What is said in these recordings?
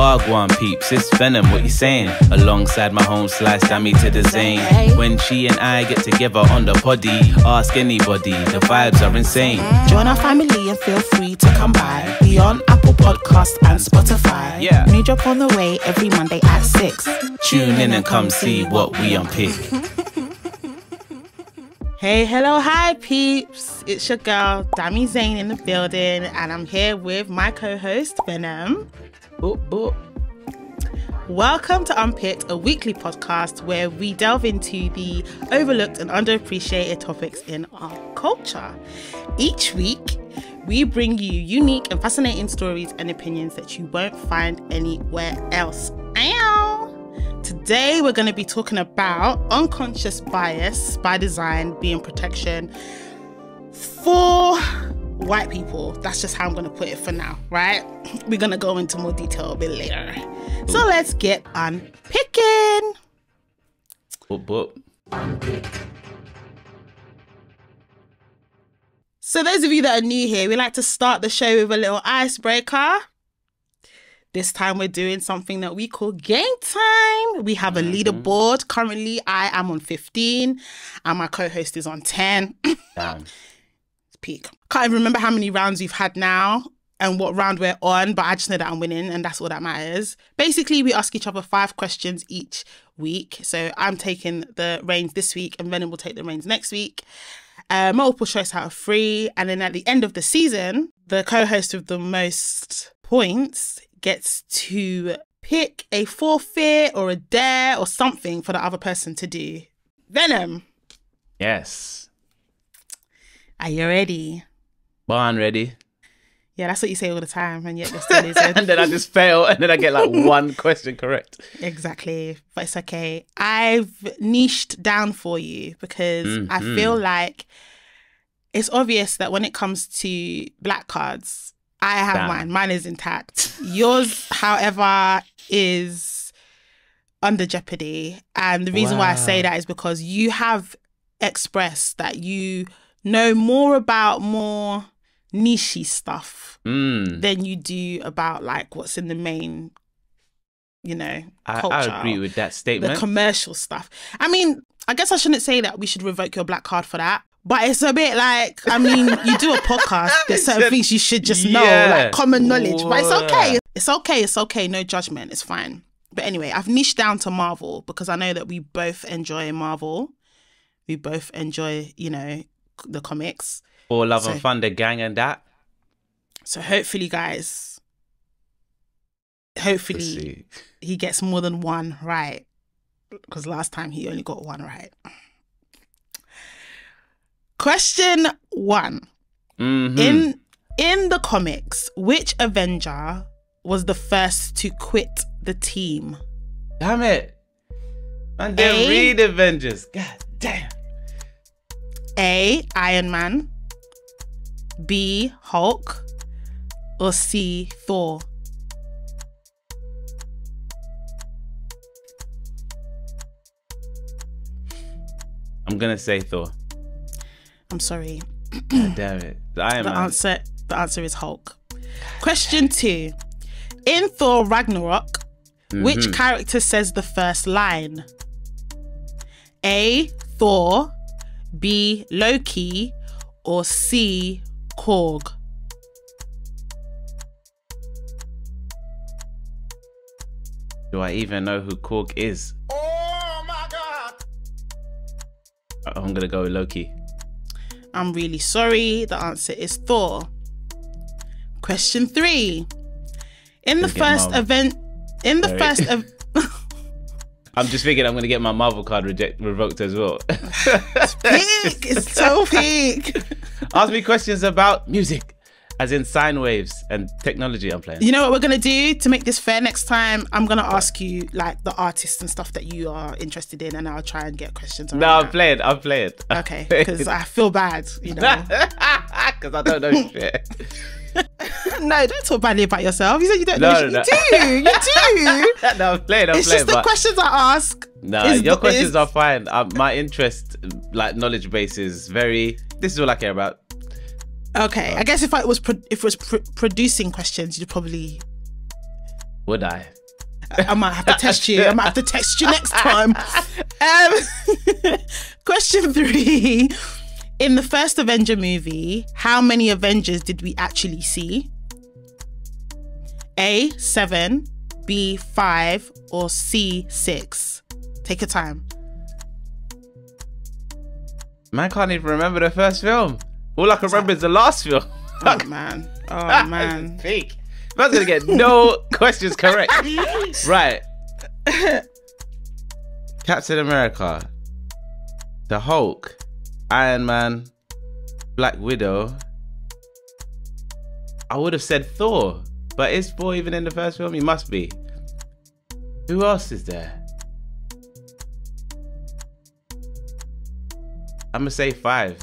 Wagwan peeps, it's Venom, what you saying? Alongside my home slice, Dammy to the Zane. When she and I get together on the poddy, ask anybody, the vibes are insane. Join our family and feel free to come by. We on Apple Podcasts and Spotify. Yeah. New drop on the way every Monday at 6. Tune in and come see what we unpick. Hey, hello, hi peeps. It's your girl, Dammy Zane in the building, and I'm here with my co-host, Venom. Boop, boop. Welcome to Unpicked, a weekly podcast where we delve into the overlooked and underappreciated topics in our culture. Each week, we bring you unique and fascinating stories and opinions that you won't find anywhere else. Ow! Today, we're going to be talking about unconscious bias by design being protection for white people. That's just how I'm going to put it for now, right? We're going to go into more detail a bit later. So let's get unpicking. Boop, boop. So those of you that are new here, we like to start the show with a little icebreaker. This time we're doing something that we call game time. We have a leaderboard. Currently, I am on 15 and my co-host is on 10. Damn. Peak. Can't even remember how many rounds we've had now and what round we're on, but I just know that I'm winning and that's all that matters. Basically, we ask each other 5 questions each week. So I'm taking the reins this week and Venom will take the reins next week. Multiple choice out of 3. And then at the end of the season, the co-host with the most points gets to pick a forfeit or a dare or something for the other person to do. Venom. Yes. Are you ready? Born ready. Yeah, that's what you say all the time, and yet you're still losing. And then I just fail, and then I get like one question correct. Exactly, but it's okay. I've niched down for you because I feel like it's obvious that when it comes to black cards, I have mine. Mine is intact. Yours, however, is under jeopardy. And the reason why I say that is because you have expressed that you know more about more niche stuff than you do about like what's in the main, you know, culture. I agree with that statement. The commercial stuff. I mean, I guess I shouldn't say that we should revoke your black card for that. But it's a bit like, I mean, you do a podcast, there's certain things you should just know, like common knowledge. But it's okay. It's okay. It's okay. No judgment. It's fine. But anyway, I've niched down to Marvel because I know that we both enjoy Marvel. We both enjoy, you know, the comics. All Love and Thunder gang and that. So hopefully, guys, he gets more than one right. Because last time he only got one right. Question 1. In the comics, which Avenger was the first to quit the team? Damn it. Man, they read Avengers. God damn. A, Iron Man. B, Hulk. Or C, Thor? I'm going to say Thor. I'm sorry. God damn it. The answer is Hulk. Question 2. In Thor Ragnarok, which character says the first line? A, Thor. B, Loki. Or C, Korg? Do I even know who Korg is? Oh my God! I'm going to go with Loki. I'm really sorry. The answer is Thor. Question 3. In the first event, I'm just thinking I'm going to get my Marvel card revoked as well. It's peak. It's so peak. Ask me questions about music, as in sine waves and technology I'm playing. You know what we're going to do to make this fair next time? I'm going to ask you like the artists and stuff that you are interested in and I'll try and get questions around No, that. I'm playing. Okay, because I feel bad, you know. Because I don't know shit. No, don't talk badly about yourself. You said you don't know shit. You do. No, I'm playing. It's just the questions I ask. No, your questions are fine. My interest, like knowledge base is very, this is all I care about. Okay, I guess if it was producing questions, you'd probably Would I? I might have to test you. I might have to text you next time. Question 3. In the first Avenger movie, how many Avengers did we actually see? A, 7, B, 5, or C, 6? Take your time. Man can't even remember the first film. All I can remember is the last film. Oh, man. Oh, man. Fake. Man's gonna get no questions correct. Right. Captain America, the Hulk, Iron Man, Black Widow. I would have said Thor, but is Thor even in the first film? He must be. Who else is there? I'm gonna say 5.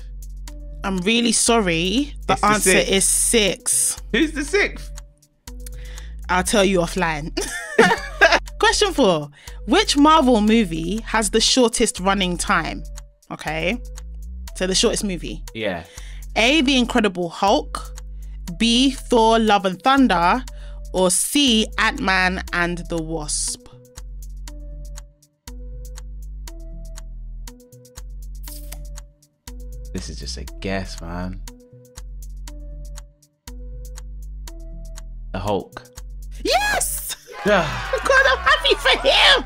I'm really sorry. The It's the answer sixth. is 6. Who's the 6th? I'll tell you offline. Question 4. Which Marvel movie has the shortest running time? Okay. So the shortest movie. Yeah. A, The Incredible Hulk. B, Thor, Love and Thunder. Or C, Ant-Man and the Wasp. This is just a guess, man. The Hulk. Yes! God God, I'm happy for him!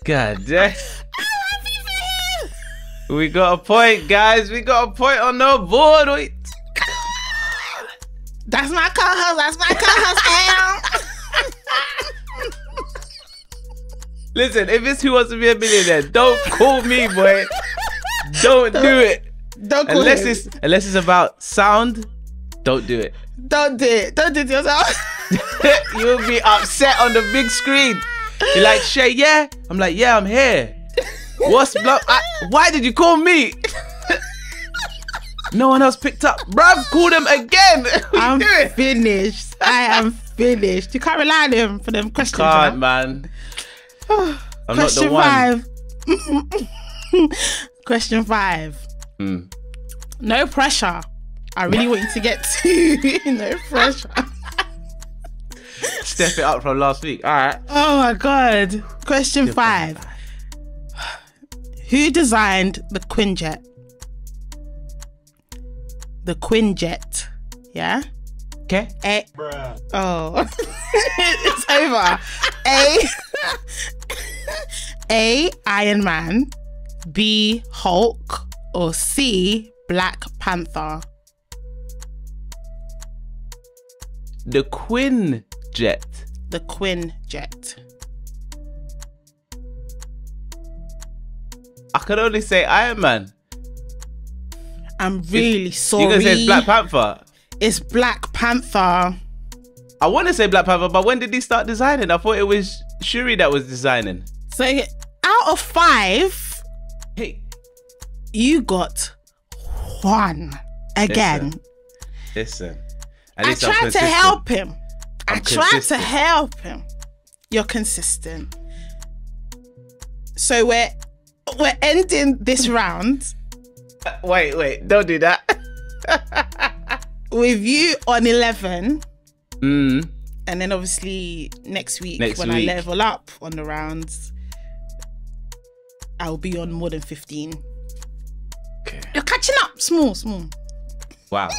damn. I'm happy for him! We got a point, guys. We got a point on the board. Wait. That's my co-host. That's my co-host, Listen, if it's Who Wants to Be a Millionaire, don't call me, boy. Don't do it. Don't call Unless him. it's about sound, don't do it. Don't do it. Don't do it to yourself. You'll be upset on the big screen. You're like, Shay, yeah? I'm like, yeah, I'm here. What's block? Why did you call me? No one else picked up. Bruv, call them again. What you I'm doing? finished. I am finished. You can't rely on him for them questions. Can't, you know? man. I'm not the Question one. 5. Question 5. No pressure. I really want you to get to no pressure. Step it up from last week. All right. Oh my God. Question 5. Who designed the Quinjet? The Quinjet. Yeah? Okay. A. Oh. It's over. A. Iron Man. B. Hulk. Or C. Black Panther. The Quinjet. The Quinjet. I can only say Iron Man. I'm really sorry. You're gonna say it's Black Panther. It's Black Panther. I want to say Black Panther, but when did he start designing? I thought it was Shuri that was designing. So out of 5, Hey, you got 1 again. listen. At I least I'm tried to consistent. help him. I I'm tried to consistent. help him. You're consistent. So we're ending this round Wait, don't do that. with you on 11. Mm. And then obviously next week Next when week. I level up on the rounds, I'll be on more than 15. Okay. You're catching up. Small. Wow.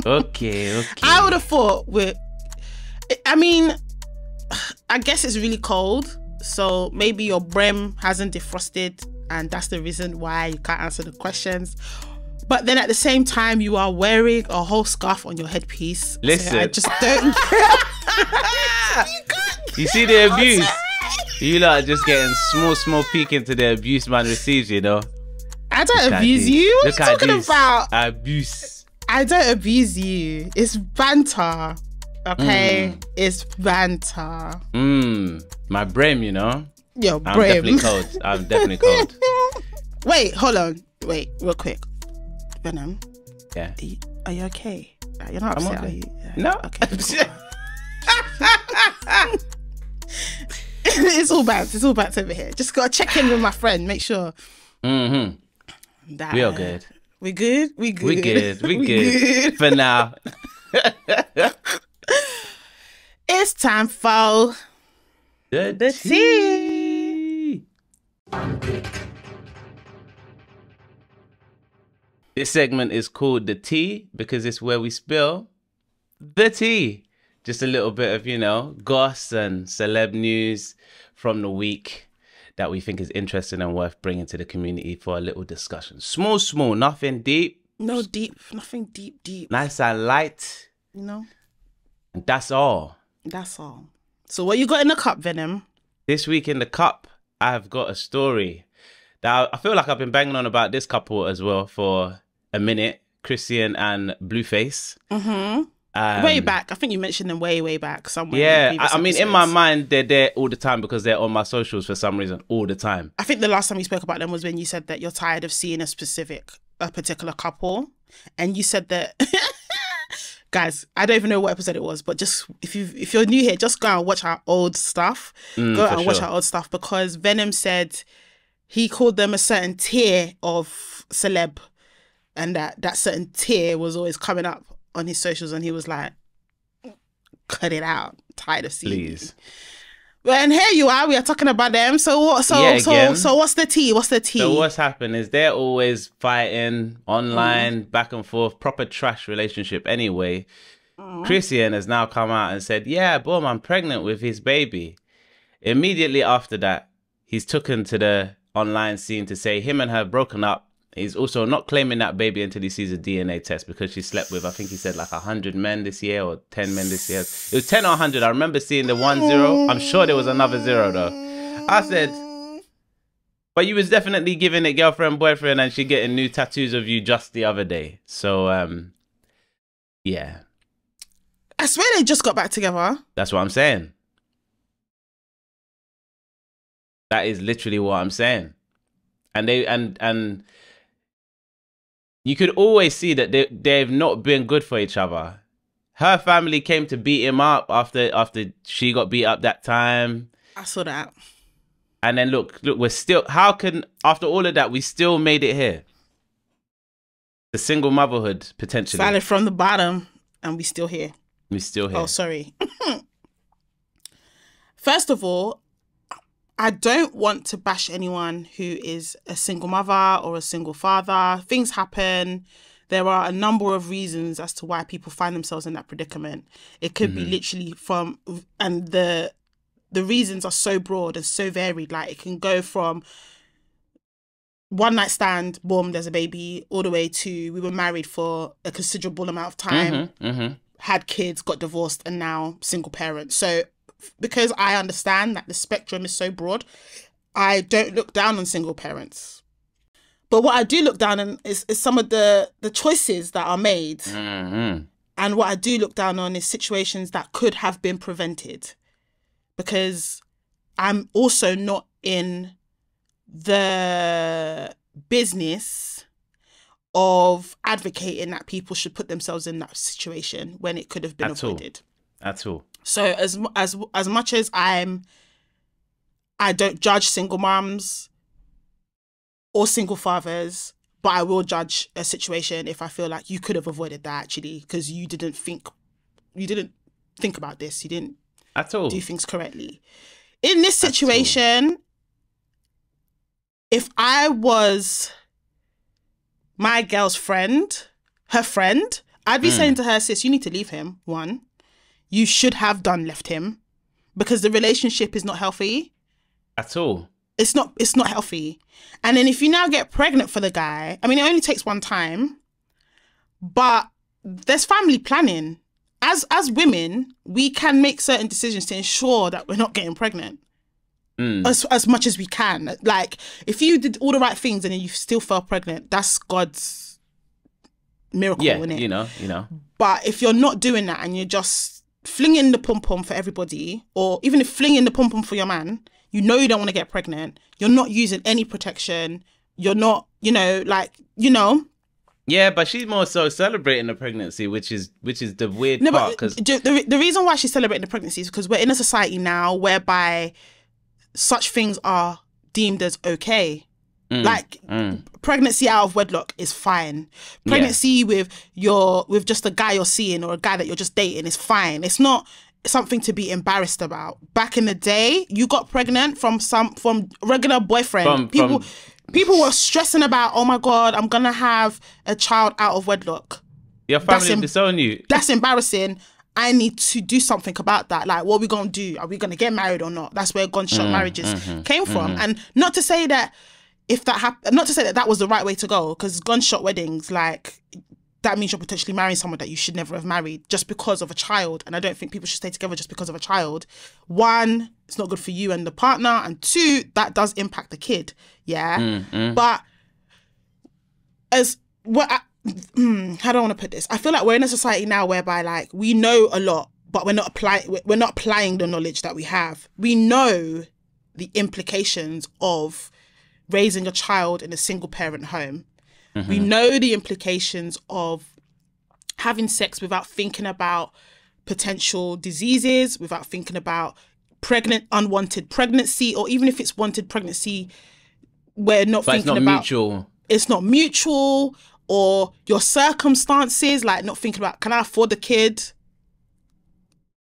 Okay. I would have thought I mean, I guess it's really cold, so maybe your brim hasn't defrosted and that's the reason why you can't answer the questions. But then at the same time, you are wearing a whole scarf on your headpiece. Listen. So I just don't You see the abuse? You lot are just getting small peek into the abuse man receives, you know? I don't Look at abuse this. you. What Look are at you talking this. about? Abuse. I don't abuse you. It's banter. Okay? It's banter. My brain, you know? Your I'm brim. definitely cold. I'm definitely cold. Wait, hold on. Wait, real quick. Venom, Yeah. are you okay? You're not I'm upset, okay. are you? No. Okay. It's all bad. It's all bad over here. Just gotta check in with my friend. Make sure. That We are good. We good? We good. We good. We good. For now. It's time for The tea. This segment is called The Tea because it's where we spill the tea. Just a little bit of, goss and celeb news from the week that we think is interesting and worth bringing to the community for a little discussion. Small, nothing deep. No deep, nothing deep. Nice and light. And that's all. That's all. So what you got in the cup, Venom? This week in the cup, I've got a story that I feel like I've been banging on about this couple as well for a minute. Chrisean and Blueface. Way back. I think you mentioned them way back somewhere. Yeah, I mean, in my mind, they're there all the time because they're on my socials for some reason, all the time. I think the last time we spoke about them was when you said that you're tired of seeing a particular couple. And you said that... Guys, I don't even know what episode it was, but just if you're new here, just go and watch our old stuff. Watch our old stuff, because Venom said he called them a certain tier of celeb, and that certain tier was always coming up on his socials, and he was like, cut it out, tired of seeing Please. And here you are, we are talking about them. So what's the tea? What's the tea? So what's happened is they're always fighting online, back and forth, proper trash relationship anyway. Chrisean has now come out and said, yeah, boom, I'm pregnant with his baby. Immediately after that, he's taken to the online scene to say him and her have broken up. He's also not claiming that baby until he sees a DNA test because she slept with, I think he said like 100 men this year or 10 men this year. It was 10 or 100. I remember seeing the 10. I'm sure there was another 0 though. I said, but you was definitely giving it girlfriend, boyfriend, and she getting new tattoos of you just the other day. So, yeah. I swear they just got back together. That's what I'm saying. That is literally what I'm saying. And you could always see that they've not been good for each other. Her family came to beat him up after she got beat up that time. I saw that. And then look, we're still, how can, after all of that, we still made it here? The single motherhood, potentially. Started from the bottom, and we still here. We're still here. Oh, sorry. First of all, I don't want to bash anyone who is a single mother or a single father. Things happen. There are a number of reasons as to why people find themselves in that predicament. It could be literally and the reasons are so broad and so varied. Like, it can go from one night stand, boom, there's a baby, all the way to we were married for a considerable amount of time, had kids, got divorced, and now single parents. So because I understand that the spectrum is so broad, I don't look down on single parents. But what I do look down on is some of the choices that are made. And what I do look down on is situations that could have been prevented. Because I'm also not in the business of advocating that people should put themselves in that situation when it could have been avoided. At all. So as much as I don't judge single moms or single fathers, but I will judge a situation if I feel like you could have avoided that actually because you didn't think about this. You didn't at all do things correctly. In this situation, if I was my girl's friend, her friend, I'd be saying to her, sis, you need to leave him. One, you should have left him because the relationship is not healthy. At all. It's not healthy. And then if you now get pregnant for the guy, I mean, it only takes one time, but there's family planning. As women, we can make certain decisions to ensure that we're not getting pregnant as much as we can. Like, if you did all the right things and then you still fell pregnant, that's God's miracle, isn't it? You know. But if you're not doing that and you're just flinging the pom-pom for everybody, or even if flinging the pom-pom for your man, you know you don't want to get pregnant, you're not using any protection, you're not, Yeah, but she's more so celebrating the pregnancy, which is the weird part. Because the reason why she's celebrating the pregnancy is because we're in a society now whereby such things are deemed as okay. Pregnancy out of wedlock is fine. Pregnancy with just a guy you're seeing or a guy that you're just dating is fine. It's not something to be embarrassed about. Back in the day, you got pregnant from regular boyfriend. People were stressing about, oh my God, I'm gonna have a child out of wedlock. Your family disown you. That's embarrassing. I need to do something about that. Like, what are we gonna do? Are we gonna get married or not? That's where gunshot marriages came from. And not to say that that was the right way to go, because gunshot weddings, like, that means you're potentially marrying someone that you should never have married just because of a child. And I don't think people should stay together just because of a child. One, it's not good for you and the partner. And two, that does impact the kid. Yeah. But how do I want to put this? I feel like we're in a society now whereby, like, we know a lot, but we're not applying the knowledge that we have. We know the implications of raising a child in a single parent home. We know the implications of having sex without thinking about potential diseases, without thinking about unwanted pregnancy, or even if it's wanted pregnancy, we're not thinking about mutual. It's not mutual, or your circumstances, like not thinking about, can I afford the kid?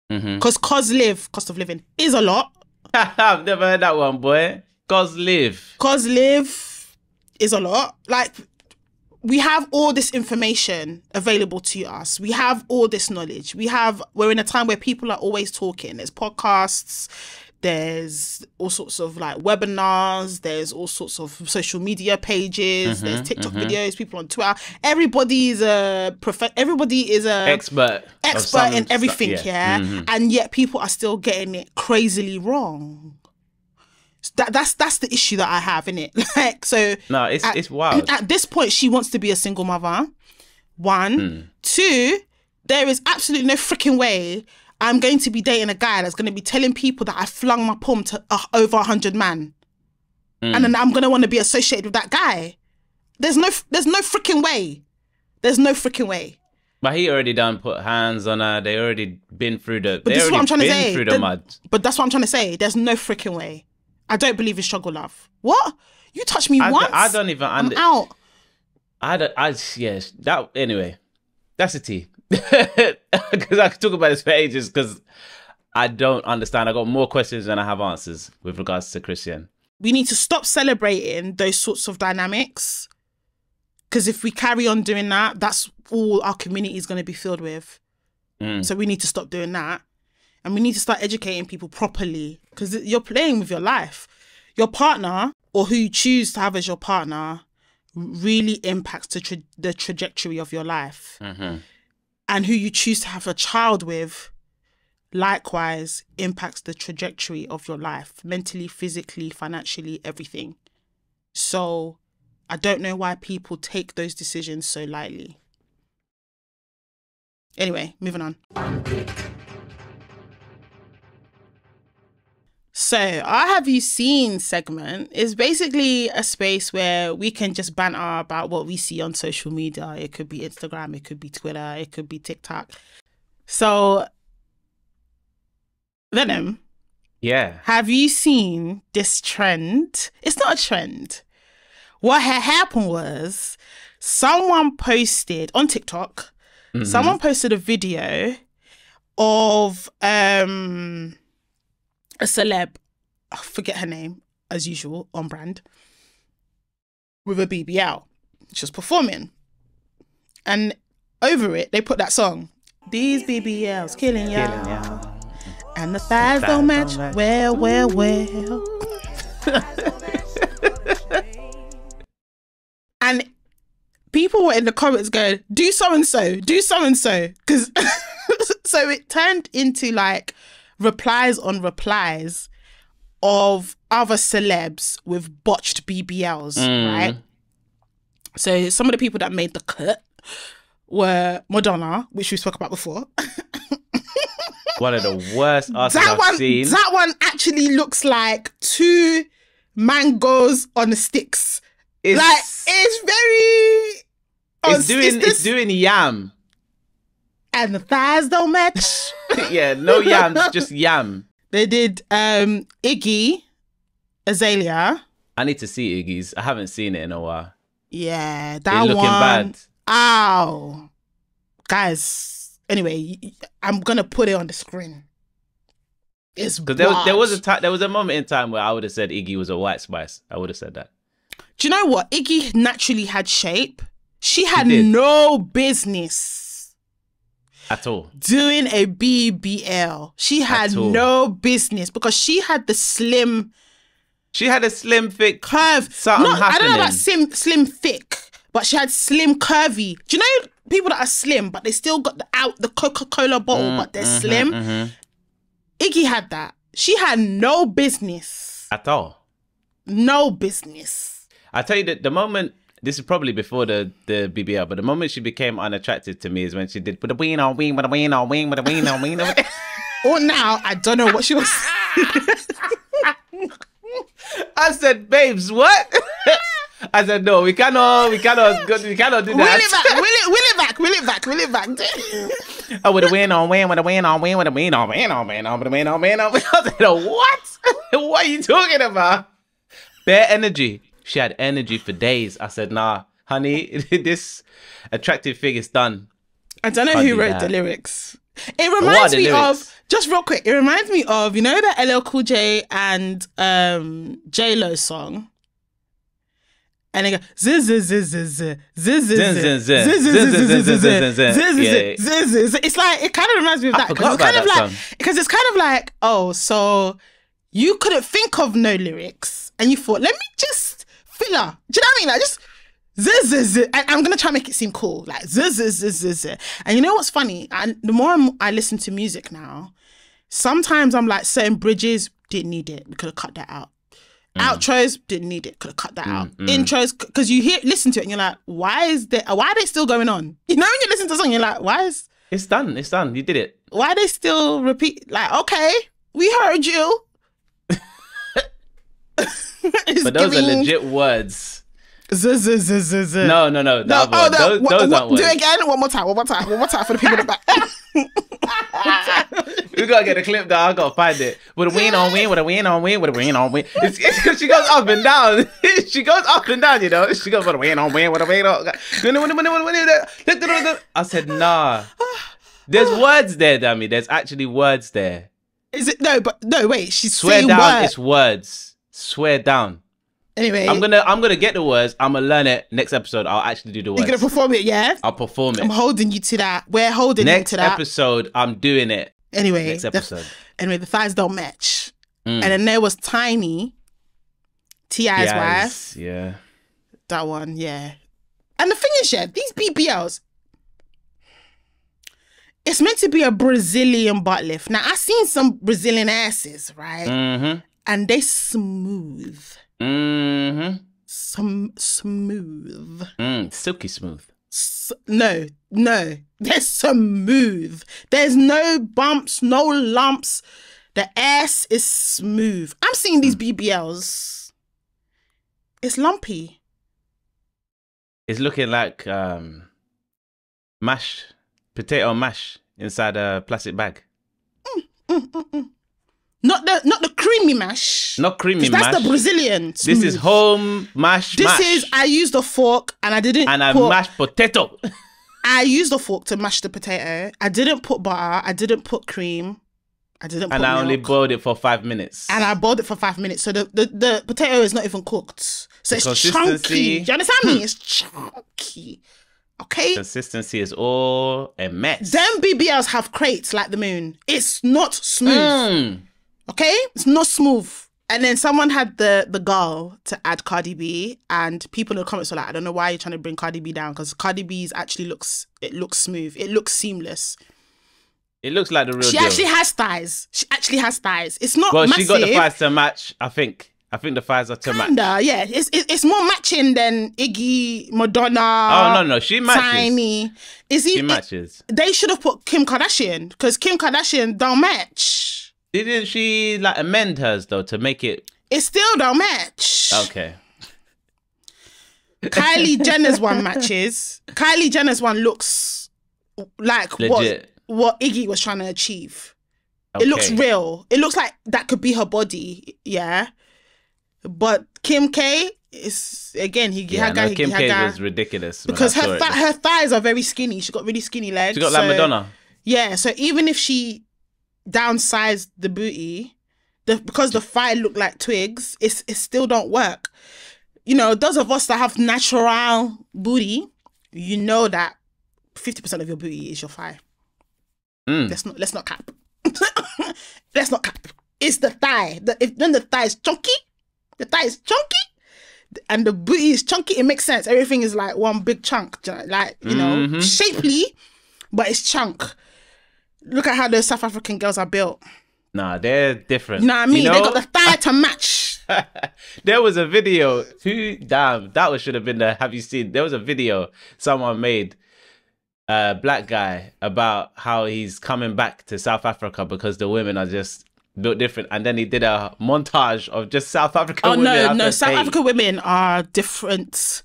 Because cost of living is a lot. I've never heard that one, boy. Cost live is a lot. Like, we have all this information available to us. We have all this knowledge. We're in a time where people are always talking. There's podcasts, there's all sorts of like webinars, there's all sorts of social media pages, there's TikTok videos, people on Twitter. Everybody is a expert in everything, yeah. And yet people are still getting it crazily wrong. That's the issue that I have, innit? Like, so no, it's wild. At this point, she wants to be a single mother. One. Two, there is absolutely no freaking way I'm going to be dating a guy that's going to be telling people that I flung my pum to over 100 man, and then I'm going to want to be associated with that guy. There's no freaking way. There's no freaking way. But he already done put hands on her. They already been through the. But this is what I'm trying to say. Through the mud. But that's what I'm trying to say. There's no freaking way. I don't believe in struggle love. What? You touch me once? I don't even. I'm out. Yes. That anyway. That's a tea. Because I could talk about this for ages. Because I don't understand. I got more questions than I have answers with regards to Chrisean. We need to stop celebrating those sorts of dynamics. Because if we carry on doing that, that's all our community is going to be filled with. So we need to stop doing that. And we need to start educating people properly, because you're playing with your life. Your partner, or who you choose to have as your partner, really impacts the trajectory of your life. And who you choose to have a child with, likewise, impacts the trajectory of your life. Mentally, physically, financially, everything. So I don't know why people take those decisions so lightly. Anyway, moving on. So, our Have You Seen segment is basically a space where we can just banter about what we see on social media. It could be Instagram, it could be Twitter, it could be TikTok. So, Venom. Yeah. Have you seen this trend? It's not a trend. What had happened was someone posted on TikTok, someone posted a video of a celeb, I forget her name, as usual, on brand, with a BBL. She was performing. And over it, they put that song, These BBLs killing y'all. And the thighs don't match. Well. And people were in the comments going, do so-and-so. Because so it turned into like replies on replies of other celebs with botched BBLs, right? So some of the people that made the cut were Madonna, which we spoke about before. One of the worst artists I've seen. That one actually looks like two mangoes on sticks. It's doing yam. And the thighs don't match. Yeah, no yam, just yam. They did Iggy Azalea. I need to see Iggy's. I haven't seen it in a while. Yeah, that one. Looking bad. Ow. Guys, anyway, I'm going to put it on the screen. It's Because wild. there was a moment in time where I would have said Iggy was a White Spice. I would have said that. Do you know what? Iggy naturally had shape. She had did. no business At all. doing a BBL. She had At all. no business because she had the slim She had a slim, thick curve. something I don't know about happening. slim thick, but she had slim curvy. Do you know people that are slim but they still got the Coca-Cola bottle but they're slim? Iggy had that. She had no business. At all. No business. I tell you that the moment, this is probably before the BBL, but the moment she became unattractive to me is when she did put a wing on wing, with a wing on wing, with a wing on wing. Or now, I don't know what she was. I said, babes, what? I said, no, we cannot do that. Will it back. Oh, with a win on win, with a win on win, with a win on win on win on with a win on win on win. I said, what? What are you talking about? Bare energy. She had energy for days. I said, nah, honey, this attractive thing is done. I don't know Can't who do wrote that. the lyrics. It What are reminds the me lyrics? of, just real quick, it reminds me of, you know the LL Cool J and J-Lo song? And they go, it's like, it kind of reminds me of that. forgot about that song. Because it's kind of like, oh, so you couldn't think of no lyrics and you thought, let me just fill her. Do you know what I mean? Like, just and I'm gonna try and make it seem cool, like And you know what's funny? And the more I listen to music now, sometimes I'm like, certain bridges didn't need it. We could have cut that out. Outros didn't need it. Could have cut that out. Intros, because you listen to it and you're like, why are they still going on? You know, when you listen to a song, you're like, It's done. It's done. You did it. why are they still repeat? Like, okay, we heard you. But those are legit words. No. No, Those aren't do words. it again. One more time for the people in the back. We gotta get a clip down. I gotta find it. With a win on win, with a win on win, with a win on win. It's because she goes up and down. She goes up and down, you know. She goes with a win on win, with a win on. I said, nah. There's words there, Dammy. There's actually words there. Is it no? But no, wait. She's Swear saying down. word. It's words. Swear down. Anyway, I'm gonna get the words. I'm gonna learn it. Next episode, I'll actually do the words. you're gonna perform it, yeah? I'll perform it. I'm holding you to that. We're holding you Next to that. episode, I'm doing it. Anyway, Next episode. the thighs don't match. And then there was Tiny, T.I.'s wife. Yeah. That one, yeah. And the thing is, yeah, these BBLs, it's meant to be a Brazilian butt lift. Now, I've seen some Brazilian asses, right? And they smooth. Some smooth. Silky smooth. No, they're smooth. There's no bumps, no lumps. The ass is smooth. I'm seeing these BBLs. It's lumpy. It's looking like potato mash inside a plastic bag. Not the creamy mash. Not creamy 'Cause that's mash. the Brazilian smooth. This is home mash. I used a fork and I didn't and I put, mashed potato. I used a fork to mash the potato. I didn't put butter. I didn't put cream. I didn't put And I milk. only boiled it for 5 minutes. And I boiled it for 5 minutes. So the potato is not even cooked. So it's chunky. Consistency. Do you understand me? It's chunky. Okay? Consistency is all a mess. Them BBLs have crates like the moon. It's not smooth. Okay? It's not smooth. And then someone had the gall to add Cardi B, and people in the comments were like, I don't know why you're trying to bring Cardi B down, because Cardi B's actually looks smooth. It looks seamless. It looks like the real She deal. actually has thighs. It's not Well, massive. she got the thighs to match. I think the thighs are to match. Kinda, yeah. It's more matching than Iggy, Madonna. Oh, no. She matches. Tiny. She matches. They should have put Kim Kardashian, because Kim Kardashian don't match. Didn't she like amend hers though to make it? It still don't match. Okay. Kylie Jenner's one matches. Kylie Jenner's one looks like Legit. what Iggy was trying to achieve. Okay. It looks real. It looks like that could be her body. Yeah. But Kim K is, again, Kim K was ridiculous because when I saw it. her thighs are very skinny. She got really skinny legs. She got like Madonna. Yeah. So even if she downsize the booty, because the thigh look like twigs, it still don't work. You know, those of us that have natural booty, you know that 50% of your booty is your thigh. Let's not cap. Let's not cap. It's the thigh. When the thigh is chunky, and the booty is chunky, it makes sense. Everything is like one big chunk, like, you know, shapely, but it's chunk. Look at how those South African girls are built. Nah, they're different. You know what I mean? They got the thigh to match. There was a video. Should have been the. Have you seen? There was a video someone made, black guy, about how he's coming back to South Africa because the women are just built different, and then he did a montage of just South African women. Oh no, South African women are different.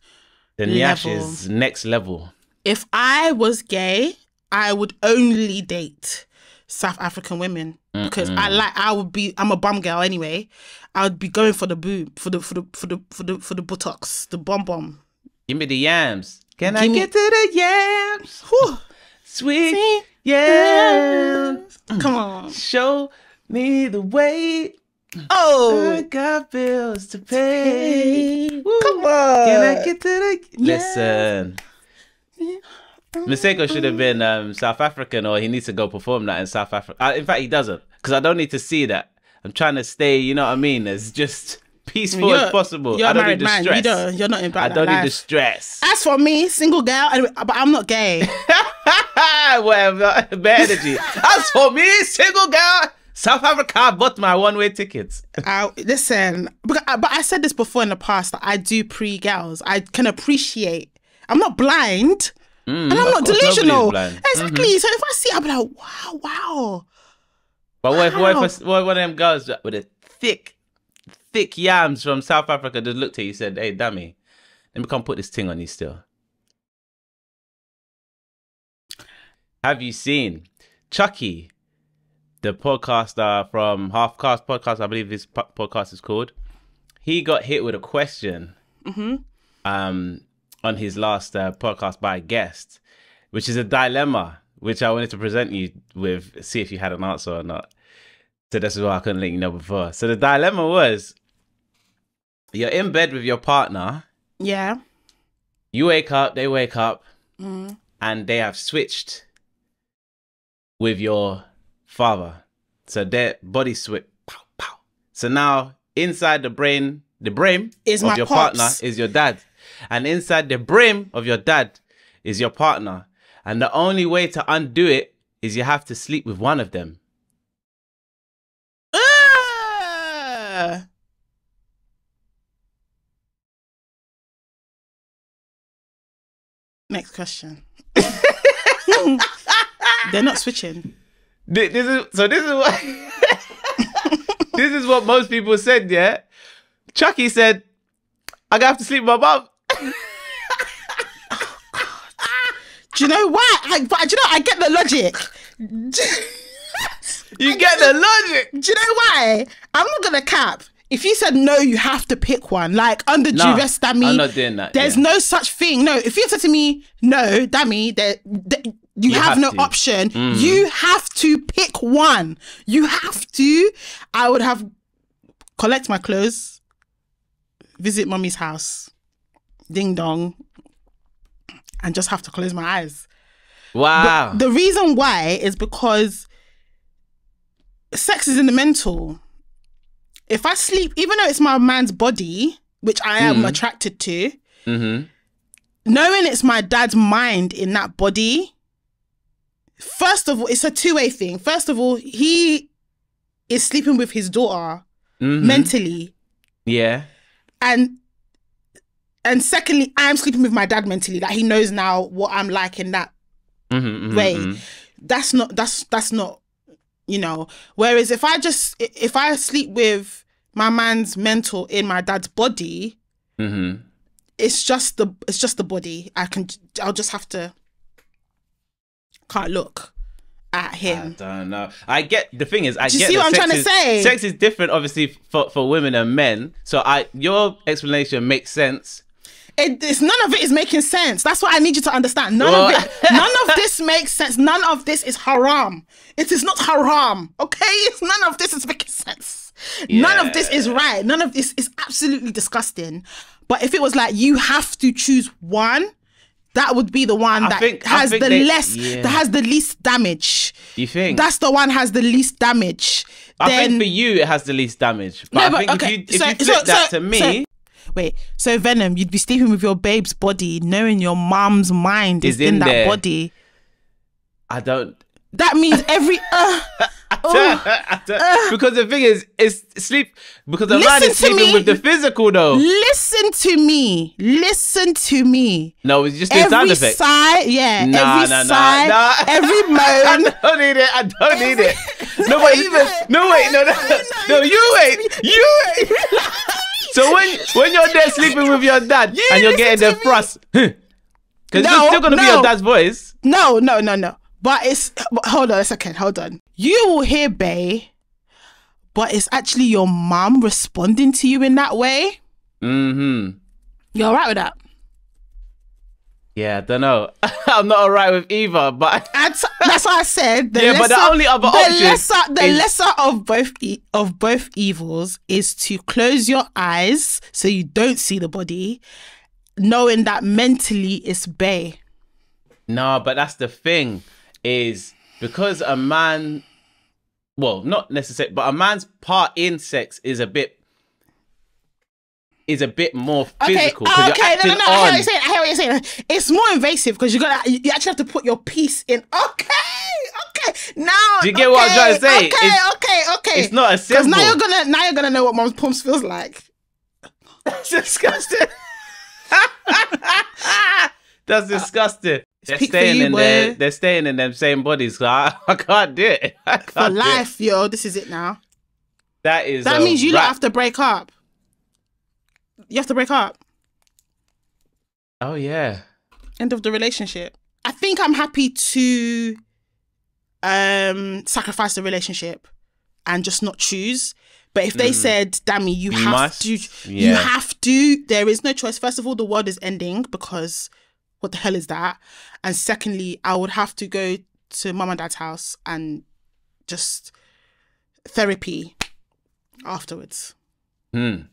The Nyash is next level. If I was gay, I would only date South African women because I'm a bum girl anyway. I would be going for the boob, for the buttocks, the bum. Give me the yams. Can I get to the yams? Whew. Sweet yams. Come on. Show me the way. Oh, I got bills to pay. Come on. Can I get to the... Listen. Maseko should have been South African, or he needs to go perform that in South Africa. In fact, he doesn't, because I don't need to see that. I'm trying to stay, you know what I mean, as just peaceful as possible. You're I a don't married need the man. stress. You're not in bad I don't life. need the stress. As for me, single girl, but I'm not gay. Whatever, bad energy. As for me, single girl, South Africa, I bought my one-way tickets. Listen, but I said this before in the past, that I do pre-girls. I can appreciate. I'm not blind. And I'm not delusional. Exactly. So if I see it, I'll be like, wow. But what if one of them girls with a thick yams from South Africa just looked at you and said, hey, dummy, let me come put this thing on you still. Have you seen Chucky, the podcaster from Half Cast Podcast, I believe his podcast is called? He got hit with a question. On his last podcast by a guest, which is a dilemma, which I wanted to present you with, see if you had an answer or not. So this is why I couldn't let you know before. So the dilemma was, you're in bed with your partner. Yeah. You wake up, they wake up, and they have switched with your father. So their body switch. Pow, pow. So now inside the brain is of my your pops. partner is your dad. And inside the brain of your dad is your partner. And the only way to undo it is you have to sleep with one of them. Next question. They're not switching. This is what this is what most people said, yeah? Chucky said, I'm gonna have to sleep with my mum. Do you know why? I get the logic. You get the logic. Do you know why? I'm not gonna cap. If you said no, you have to pick one. Like under duress, Dammy. I'm not doing that. There's no such thing. No, if you said to me, no, Dammy, you have no option. You have to pick one. You have to. I would have collect my clothes, visit mommy's house, ding dong, and just have to close my eyes. Wow. But the reason why is because sex is in the mental. If I sleep, even though it's my man's body, which I am attracted to, knowing it's my dad's mind in that body, first of all, it's a two-way thing. First of all, he is sleeping with his daughter mentally. Yeah. And secondly, I'm sleeping with my dad mentally. Like he knows now what I'm like in that way. That's not, you know. Whereas if I sleep with my man's mental in my dad's body, it's just the body. I'll just have to can't look at him. I don't know. I get the thing is, Do you see what I'm trying to say? Sex is different, obviously, for women and men. So your explanation makes sense. It's none of it is making sense. That's what I need you to understand. None of this makes sense. None of this is haram. It is not haram. Okay, none of this is making sense. Yeah. None of this is right. None of this is absolutely disgusting. But if it was like you have to choose one, that would be the one that has the least damage. You think? That's the one has the least damage. I think for you it has the least damage. But I think if you flip that to me. Wait, so Venom, you'd be sleeping with your babe's body, knowing your mom's mind is in that body. I don't. That means every. Because the thing is, it's sleep. Because the man is sleeping with the physical, though. Listen to me. No, it's just the sound effect. Sigh, yeah. Every sigh, every moan. I don't need it. No, but even no. You wait. So when you're there sleeping with your dad and you're getting the thrust, because you're still gonna be your dad's voice. No. But hold on a second. Hold on. You will hear Bay, but it's actually your mum responding to you in that way. Mm-hmm. You're alright with that? Yeah, I don't know. I'm not alright with either, but that's what I said. But the only other option, the lesser of both evils is to close your eyes so you don't see the body, knowing that mentally it's Bay. No, but that's the thing. Is because a man, well, not necessarily, but a man's part in sex is a bit more physical. Okay, I hear what you're saying. It's more invasive because you actually have to put your piece in. Okay. Now, do you get what I'm trying to say? Okay. It's not a symbol. Because now you're gonna know what mom's pumps feels like. That's disgusting. That's disgusting. They're staying in them same bodies. So I can't do it. For life, yo. This is it now. That means you don't have to break up. You have to break up. Oh yeah. End of the relationship. I think I'm happy to sacrifice the relationship and just not choose. But if they said, Dammy, you have to, there is no choice. First of all, the world is ending because what the hell is that? And secondly, I would have to go to mum and dad's house and just therapy afterwards. Yeah,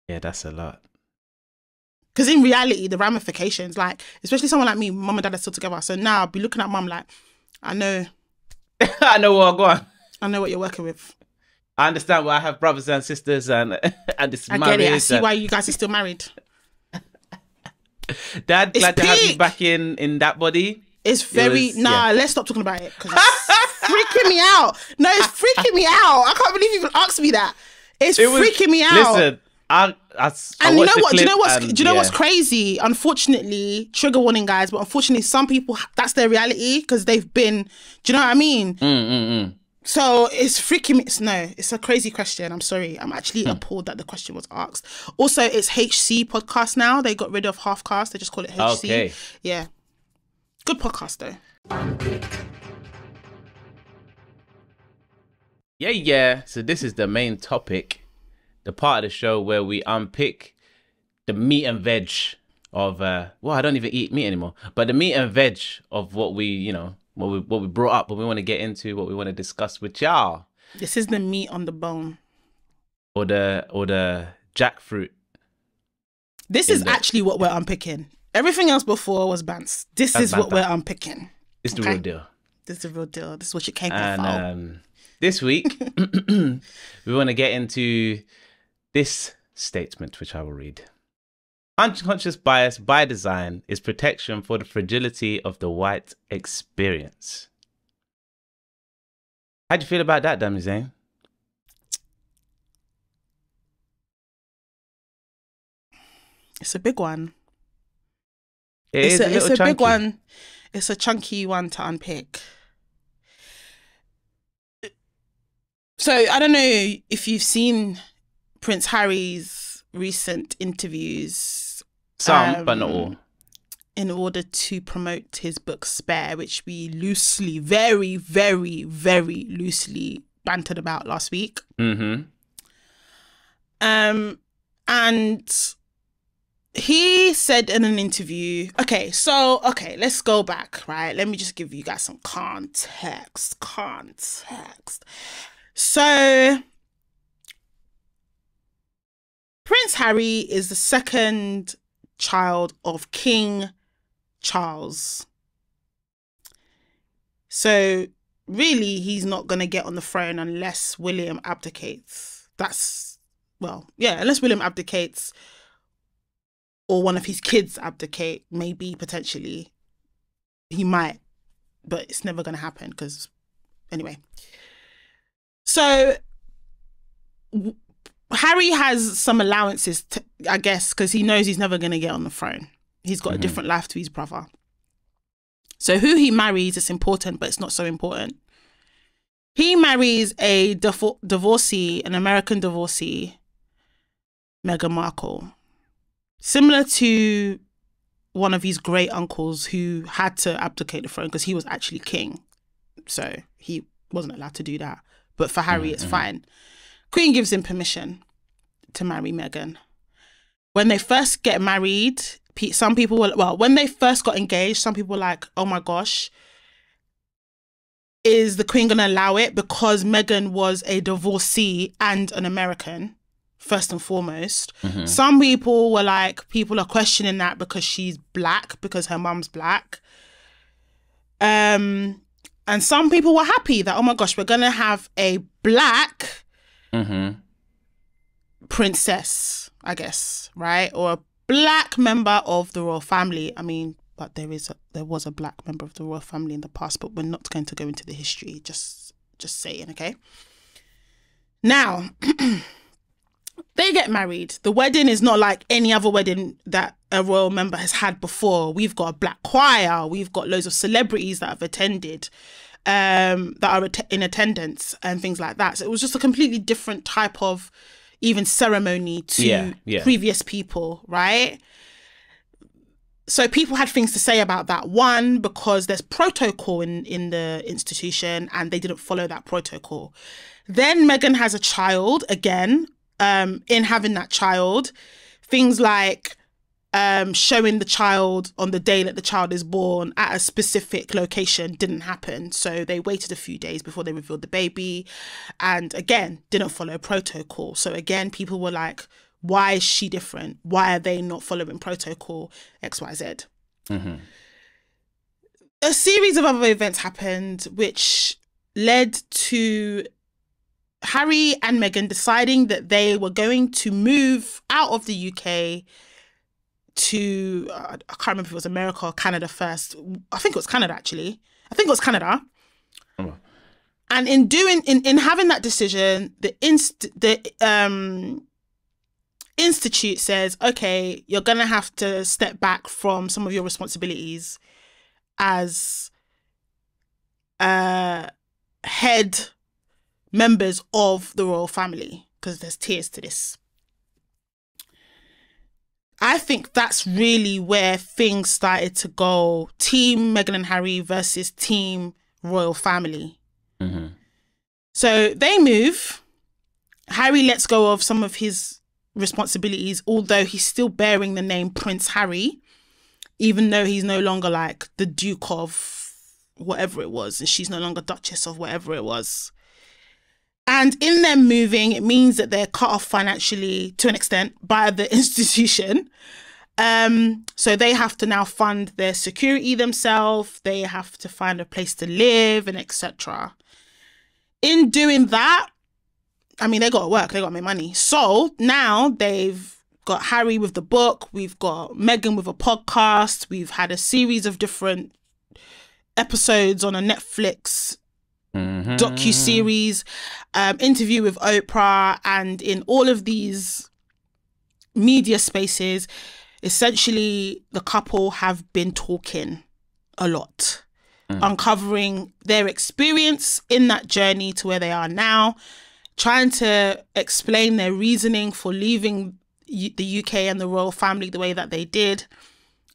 that's a lot. Because in reality, the ramifications, like, especially someone like me, mum and dad are still together. So now I'll be looking at mum like, I know. I know where I'm going. I know what you're working with. I understand why I have brothers and sisters and this marriage. I get it. I see why you guys are still married. Dad, glad to have you back in that body. Let's stop talking about it because it's freaking me out. No, it's freaking me out. I can't believe you even asked me that. It's freaking me out. Listen, and you know what? Do you know what's crazy? Unfortunately, trigger warning, guys. But unfortunately, some people that's their reality because they've been. Do you know what I mean? So it's freaking me. It's a crazy question. I'm sorry. I'm actually appalled that the question was asked. Also, it's HC podcast now. They got rid of half cast. They just call it HC. Okay. Yeah. Good podcast though. Yeah. So this is the main topic, the part of the show where we unpick the meat and veg of I don't even eat meat anymore, but the meat and veg of what we, what we brought up, what we want to get into, what we want to discuss with y'all. This is the meat on the bone. Or the jackfruit. This is actually what we're unpicking. Everything else before was bants. That's what we're unpicking. It's the real deal. This is the real deal. This is what you came here for. This week, we want to get into this statement, which I will read. Unconscious bias by design is protection for the fragility of the white experience. How do you feel about that, Dami Zayn? It's a big one. It's a big one. It's a chunky one to unpick. So I don't know if you've seen Prince Harry's recent interviews. Some, but not all. In order to promote his book Spare, which we loosely, very, very, very loosely bantered about last week. Mm-hmm. And he said in an interview, let's go back, right? Let me just give you guys some context. So, Prince Harry is the second child of King Charles. So, really, he's not going to get on the throne unless William abdicates. Unless William abdicates or one of his kids abdicate, maybe, potentially. He might, but it's never going to happen because, anyway. So, Harry has some allowances, I guess, because he knows he's never going to get on the throne. He's got a different life to his brother. So who he marries is important, but it's not so important. He marries a divorcee, an American divorcee, Meghan Markle. Similar to one of his great uncles who had to abdicate the throne because he was actually king. So he wasn't allowed to do that. But for Harry, it's fine. Queen gives him permission to marry Meghan. When they first get married, some people were, when they first got engaged, some people were like, oh my gosh, is the Queen going to allow it? Because Meghan was a divorcee and an American, first and foremost. Some people were like, people are questioning that because she's black, because her mum's black. And some people were happy that, oh my gosh, we're going to have a black princess, I guess, right? Or a black member of the royal family. I mean, but there was a black member of the royal family in the past, but we're not going to go into the history. Just saying, okay? Now, they get married. The wedding is not like any other wedding that a royal member has had before. We've got a black choir. We've got loads of celebrities that have attended, that are in attendance and things like that. So it was just a completely different type of even ceremony to previous people, right? So people had things to say about that. One, because there's protocol in the institution and they didn't follow that protocol. Then Meghan has a child again. In having that child, things like showing the child on the day that the child is born at a specific location didn't happen. So they waited a few days before they revealed the baby, and again, didn't follow protocol. So again, people were like, why is she different? Why are they not following protocol? XYZ. A series of other events happened which led to Harry and Meghan deciding that they were going to move out of the UK to, I can't remember if it was America or Canada first. I think it was Canada, actually. I think it was Canada. And in having that decision, the institute says, okay, you're going to have to step back from some of your responsibilities as head members of the royal family, because there's tiers to this. I think that's really where things started to go. Team Meghan and Harry versus team royal family. So they move. Harry lets go of some of his responsibilities, although he's still bearing the name Prince Harry, even though he's no longer like the Duke of whatever it was, and she's no longer Duchess of whatever it was. And in them moving, it means that they're cut off financially to an extent by the institution. So they have to now fund their security themselves. They have to find a place to live and etc. In doing that, I mean, they got to work. They got to make money. So now they've got Harry with the book. We've got Meghan with a podcast. We've had a series of different episodes on a Netflix docu-series, interview with Oprah, and in all of these media spaces, essentially the couple have been talking a lot, uncovering their experience in that journey to where they are now, trying to explain their reasoning for leaving the UK and the royal family the way that they did,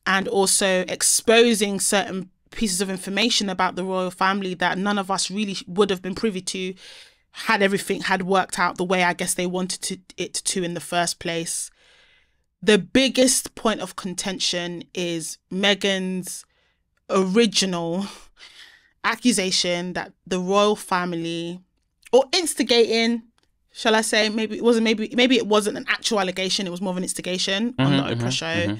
and also exposing certain pieces of information about the royal family that none of us really would have been privy to had everything had worked out the way I guess they wanted it to in the first place. the biggest point of contention is Meghan's original accusation that the royal family, or instigating, shall I say, maybe it wasn't an actual allegation, it was more of an instigation on the Oprah show,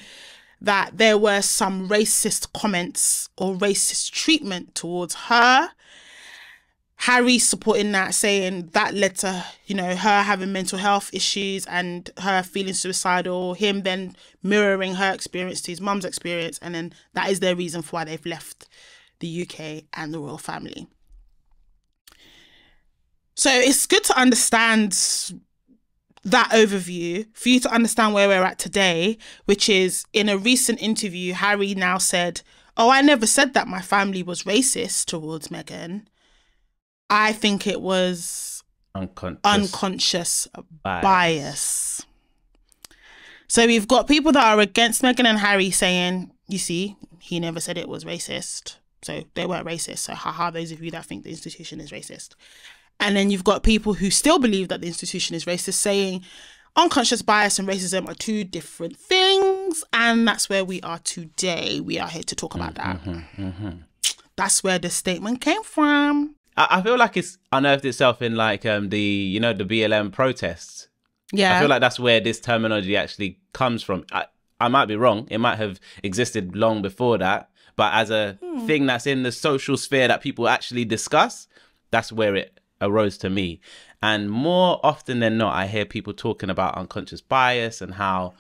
that there were some racist comments or racist treatment towards her. Harry supporting that, saying that led to, you know, her having mental health issues and her feeling suicidal, him then mirroring her experience to his mum's experience, and then that is their reason for why they've left the UK and the royal family. So it's good to understand that overview, for you to understand where we're at today, which is, in a recent interview, Harry now said, "Oh, I never said that my family was racist towards Meghan. I think it was unconscious bias." So we've got people that are against Meghan and Harry saying, you see, he never said it was racist. So they weren't racist. So haha, those of you that think the institution is racist. And then you've got people who still believe that the institution is racist, saying unconscious bias and racism are two different things. And that's where we are today. We are here to talk about that. That's where the statement came from. I feel like it's unearthed itself in like the BLM protests. Yeah. I feel like that's where this terminology actually comes from. I might be wrong. It might have existed long before that. But as a thing that's in the social sphere that people actually discuss, that's where it arose to me. And more often than not, I hear people talking about unconscious bias and how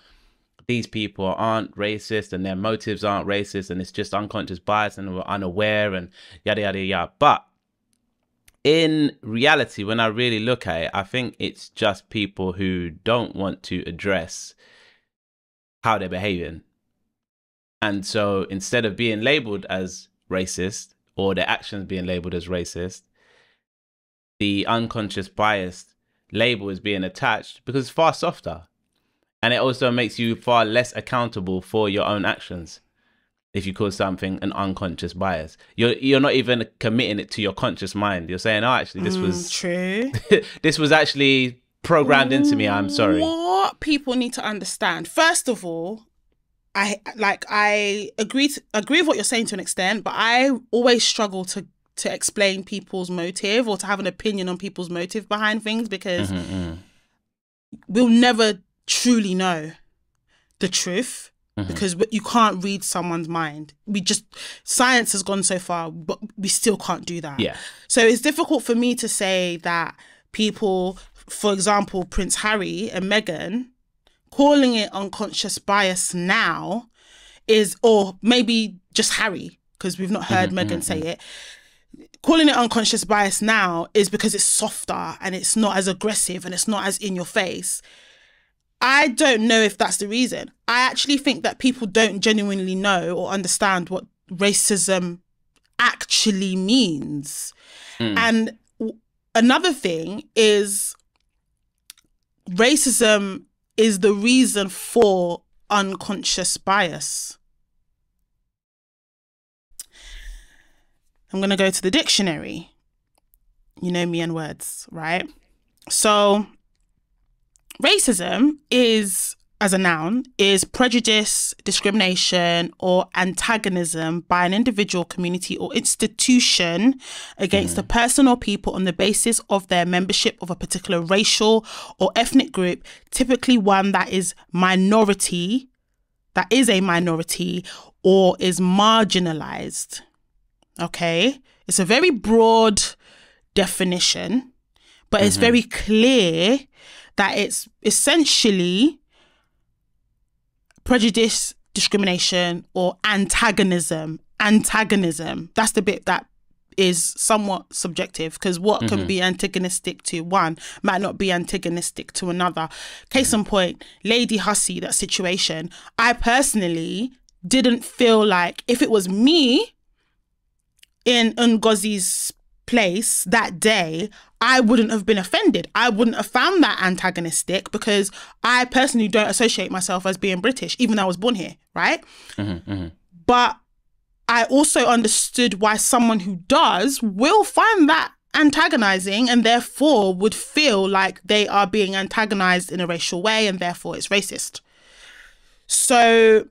these people aren't racist and their motives aren't racist and it's just unconscious bias and we're unaware and yada, yada, yada. But in reality, when I really look at it, I think it's just people who don't want to address how they're behaving. And so instead of being labeled as racist or their actions being labeled as racist, the unconscious bias label is being attached because it's far softer. And it also makes you far less accountable for your own actions. If you call something an unconscious bias, you're not even committing it to your conscious mind. You're saying, oh, actually, this was true. This was actually programmed into me. I'm sorry. What people need to understand, first of all, I agree with what you're saying to an extent, but I always struggle to explain people's motive or to have an opinion on people's motive behind things, because we'll never truly know the truth. Because you can't read someone's mind. Science has gone so far, but we still can't do that. Yeah. So it's difficult for me to say that people, for example, Prince Harry and Meghan, calling it unconscious bias now is, or maybe just Harry, because we've not heard Meghan say it, calling it unconscious bias now is because it's softer and it's not as aggressive and it's not as in your face. I don't know if that's the reason. I actually think that people don't genuinely know or understand what racism actually means. And another thing is, racism is the reason for unconscious bias. I'm going to go to the dictionary. You know me and words, right? So racism is, as a noun, is prejudice, discrimination, or antagonism by an individual, community, or institution against a person or people on the basis of their membership of a particular racial or ethnic group, typically one that is a minority, or is marginalized. Okay? It's a very broad definition, but it's very clear that it's essentially prejudice, discrimination, or antagonism. Antagonism. That's the bit that is somewhat subjective, because what can be antagonistic to one might not be antagonistic to another. Case in point, Lady Hussey, that situation, I personally didn't feel like, if it was me in Ngozi's place that day, I wouldn't have been offended. I wouldn't have found that antagonistic, because I personally don't associate myself as being British, even though I was born here, right? But I also understood why someone who does will find that antagonizing, and therefore would feel like they are being antagonized in a racial way, and therefore it's racist. So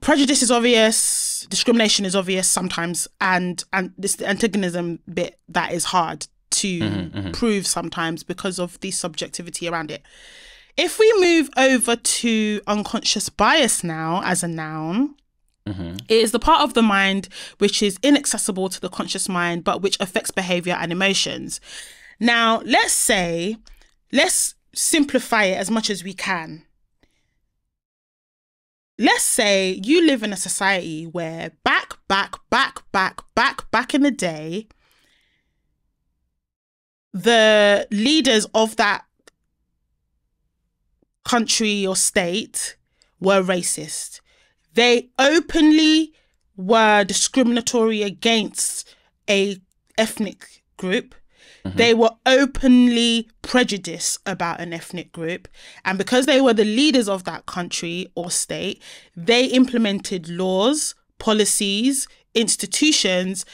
prejudice is obvious, discrimination is obvious sometimes, and this the antagonism bit that is hard to prove sometimes because of the subjectivity around it. If we move over to unconscious bias now as a noun, it is the part of the mind which is inaccessible to the conscious mind, but which affects behavior and emotions. Now, let's simplify it as much as we can. Let's say you live in a society where back in the day, the leaders of that country or state were racist. They openly were discriminatory against a ethnic group. They were openly prejudiced about an ethnic group. And because they were the leaders of that country or state, they implemented laws, policies, institutions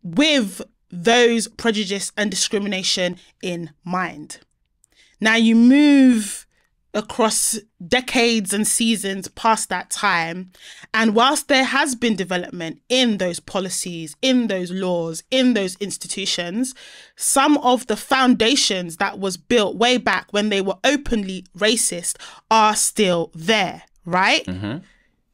with those prejudice and discrimination in mind. Now you move across decades and seasons past that time, and whilst there has been development in those policies, in those laws, in those institutions, some of the foundations that was built way back when they were openly racist are still there, right?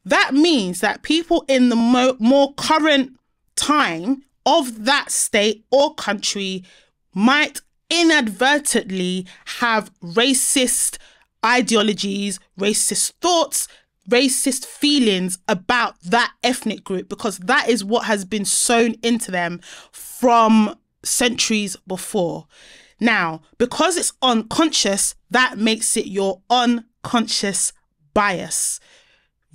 That means that people in the more current time of that state or country might inadvertently have racist ideologies, racist thoughts, racist feelings about that ethnic group, because that is what has been sown into them from centuries before. Now, because it's unconscious, that makes it your unconscious bias,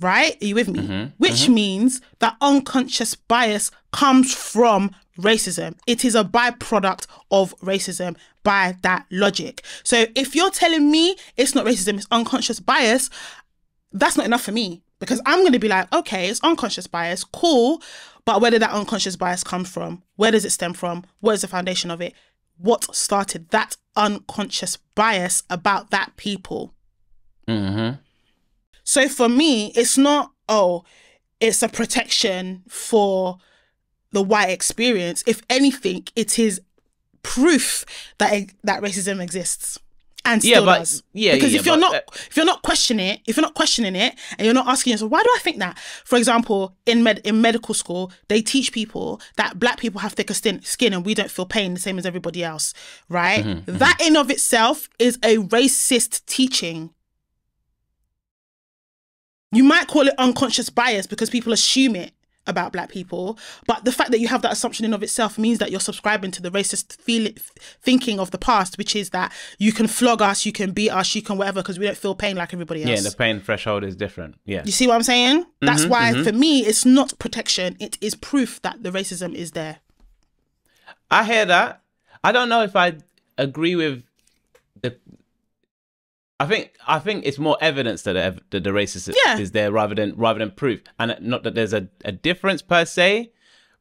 right? Are you with me? Which means that unconscious bias comes from racism. It is a byproduct of racism by that logic. So if you're telling me it's not racism, it's unconscious bias, that's not enough for me, because I'm going to be like, okay, it's unconscious bias, cool, but where did that unconscious bias come from? Where does it stem from? What is the foundation of it? What started that unconscious bias about that people? So for me, it's not, it's a protection for the white experience. If anything, it is proof that racism exists and still does. Because if you're not questioning it, and you're not asking yourself, why do I think that? For example, in medical school, they teach people that black people have thicker skin and we don't feel pain the same as everybody else, right? That in of itself is a racist teaching. You might call it unconscious bias because people assume it about black people, but the fact that you have that assumption in of itself means that you're subscribing to the racist thinking of the past, which is that you can flog us, you can beat us, you can whatever, because we don't feel pain like everybody else. Yeah, the pain threshold is different. Yeah. You see what I'm saying? That's why for me, it's not protection. It is proof that the racism is there. I hear that. I don't know if I agree with the... I think it's more evidence that the racism is there rather than proof, and not that there's a difference per se,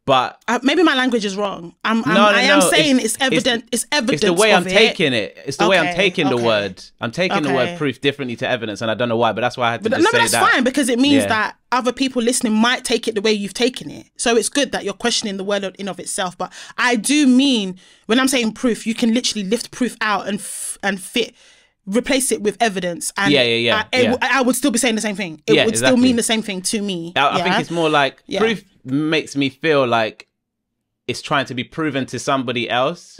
but maybe my language is wrong. I am saying it's evident. It's evidence. It's the way I'm taking it. It's the way I'm taking the word. I'm taking the word proof differently to evidence, and I don't know why, but that's why I had to say that. But that's fine, because it means that other people listening might take it the way you've taken it. So it's good that you're questioning the word in of itself. But I do mean, when I'm saying proof, you can literally lift proof out and replace it with evidence, and I would still be saying the same thing. It would still mean the same thing to me. I think it's more like proof makes me feel like it's trying to be proven to somebody else,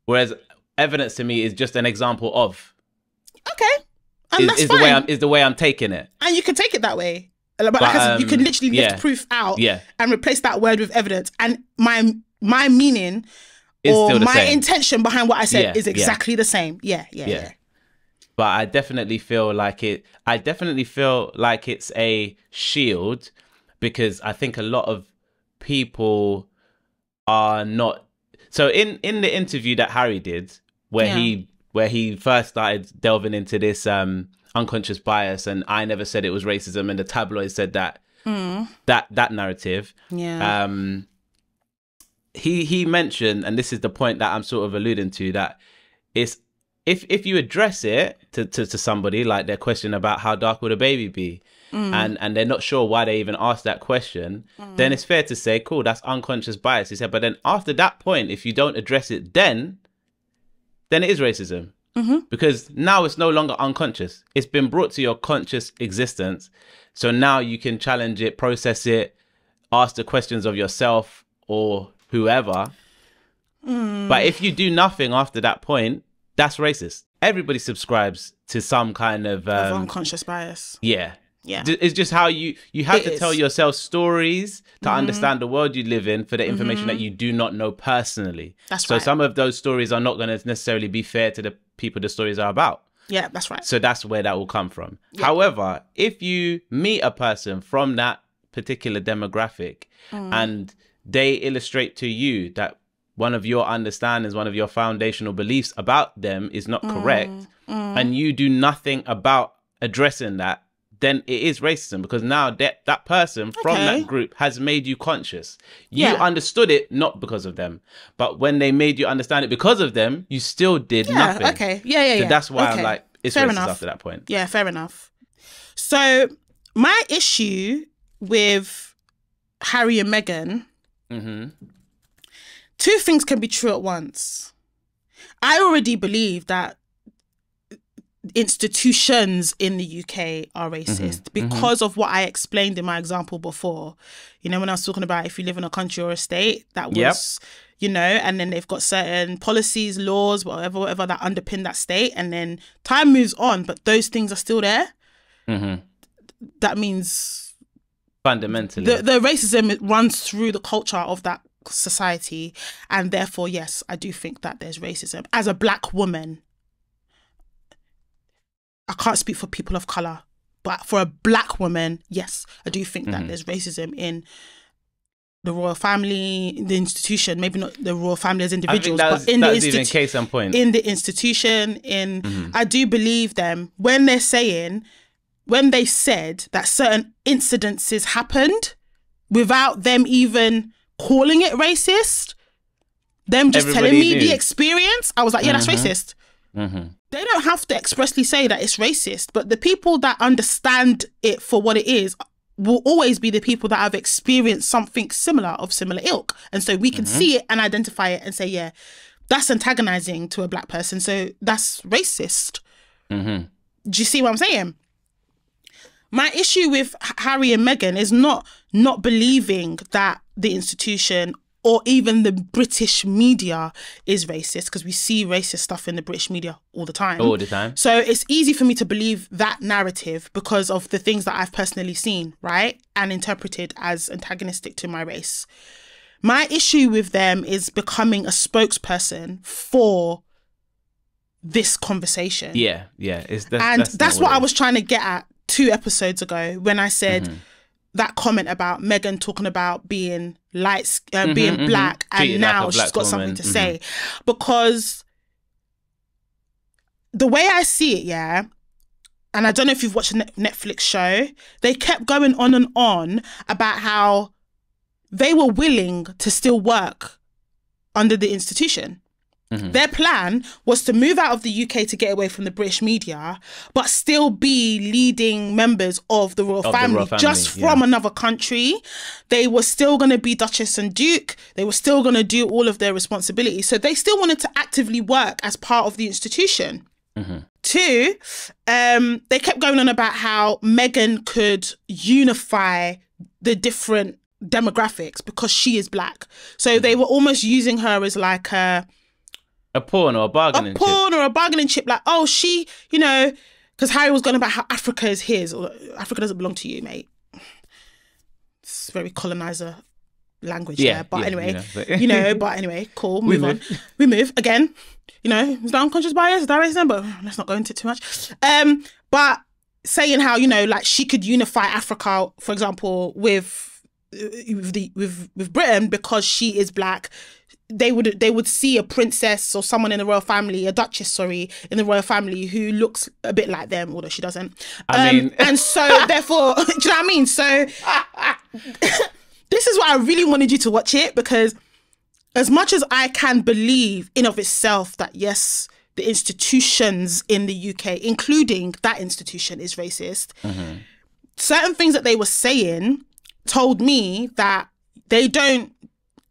whereas evidence to me is just an example of. Okay, and that's fine. Is the way I'm taking it, and you can take it that way. But like I said, you can literally lift proof out and replace that word with evidence, and my meaning or my intention behind what I said is exactly the same. Yeah. But I definitely feel like it. I definitely feel like it's a shield, because I think a lot of people are not. So in the interview that Harry did, where he first started delving into this unconscious bias, and I never said it was racism, and the tabloids said that that narrative. Yeah. He mentioned, and this is the point that I'm sort of alluding to, that it's if you address it to somebody, like their question about how dark would a baby be, and they're not sure why they even asked that question, then it's fair to say, cool, that's unconscious bias. He said, but then after that point, if you don't address it, then it is racism. Because now it's no longer unconscious. It's been brought to your conscious existence. So now you can challenge it, process it, ask the questions of yourself or whoever. But if you do nothing after that point, that's racist. Everybody subscribes to some kind of unconscious bias. Yeah. Yeah. It's just how you have to tell is. yourself stories to understand the world you live in for the information that you do not know personally. That's right. So some of those stories are not going to necessarily be fair to the people the stories are about. Yeah, that's right. So that's where that will come from. Yeah. However, if you meet a person from that particular demographic and they illustrate to you that one of your understandings, one of your foundational beliefs about them is not correct, and you do nothing about addressing that, then it is racism, because now that person from that group has made you conscious. You understood it not because of them, but when they made you understand it because of them, you still did nothing. Okay. Yeah. So that's why I'm like, it's fair racist enough. after that point. Yeah, fair enough. So my issue with Harry and Meghan, two things can be true at once. I already believe that institutions in the UK are racist because of what I explained in my example before. You know, when I was talking about if you live in a country or a state, that was, you know, and then they've got certain policies, laws, whatever that underpin that state, and then time moves on, but those things are still there. That means fundamentally the racism runs through the culture of that society, and therefore, yes, I do think that there's racism. As a black woman, I can't speak for people of colour, but for a black woman, yes, I do think that there's racism in the royal family, in the institution, maybe not the royal family as individuals, but in the even case in point. In the institution, I do believe them when they said that certain incidences happened without them even calling it racist, them just Everybody telling me knew. the experience, I was like, yeah, that's racist. They don't have to expressly say that it's racist, but the people that understand it for what it is will always be the people that have experienced something similar of similar ilk. And so we can see it and identify it and say, yeah, that's antagonizing to a black person, so that's racist. Do you see what I'm saying? My issue with Harry and Meghan is not believing that the institution or even the British media is racist, because we see racist stuff in the British media all the time. All the time. So it's easy for me to believe that narrative because of the things that I've personally seen, right? And interpreted as antagonistic to my race. My issue with them is becoming a spokesperson for this conversation. Yeah. That's what I was trying to get at 2 episodes ago when I said that comment about Meghan talking about being being black, and treated now like a black she's got woman. something to say. Because the way I see it, yeah, and I don't know if you've watched a Netflix show, they kept going on and on about how they were willing to still work under the institution. Their plan was to move out of the UK to get away from the British media, but still be leading members of the royal family, just from another country. They were still going to be Duchess and Duke. They were still going to do all of their responsibilities. So they still wanted to actively work as part of the institution. 2, they kept going on about how Meghan could unify the different demographics because she is black. So they were almost using her as like a pawn or a bargaining chip. Like, oh, she, you know, because Harry was going about how Africa is his, or Africa doesn't belong to you, mate. It's very colonizer language, anyway, but anyway, cool, move on. We move again. You know, is that unconscious bias? Is that racism? But let's not go into it too much. But saying how, you know, like she could unify Africa, for example, with Britain because she is black. They would see a princess or someone in the royal family, a duchess, in the royal family who looks a bit like them, although she doesn't. I mean, and so therefore, do you know what I mean? So this is why I really wanted you to watch it, because as much as I can believe in of itself that yes, the institutions in the UK, including that institution, is racist. Certain things that they were saying told me that they don't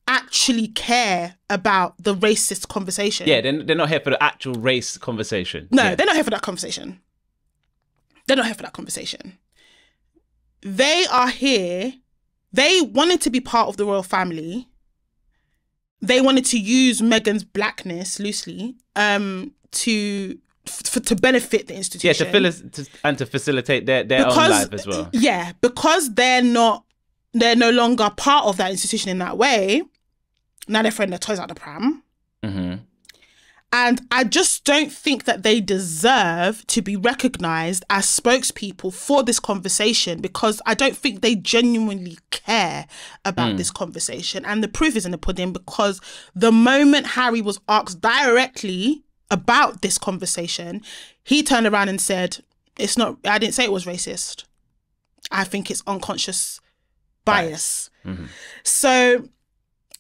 actually care about the racist conversation. Yeah, they're not here for the actual race conversation. No, yeah. they're not here for that conversation. They're not here for that conversation. They are here. They wanted to be part of the royal family. They wanted to use Meghan's blackness loosely to benefit the institution. Yeah, to facilitate their own life as well. Yeah, because they're no longer part of that institution in that way. Now they're throwing their toys out the pram. And I just don't think that they deserve to be recognised as spokespeople for this conversation, because I don't think they genuinely care about this conversation. And the proof is in the pudding, because the moment Harry was asked directly about this conversation, he turned around and said, I didn't say it was racist. I think it's unconscious bias. So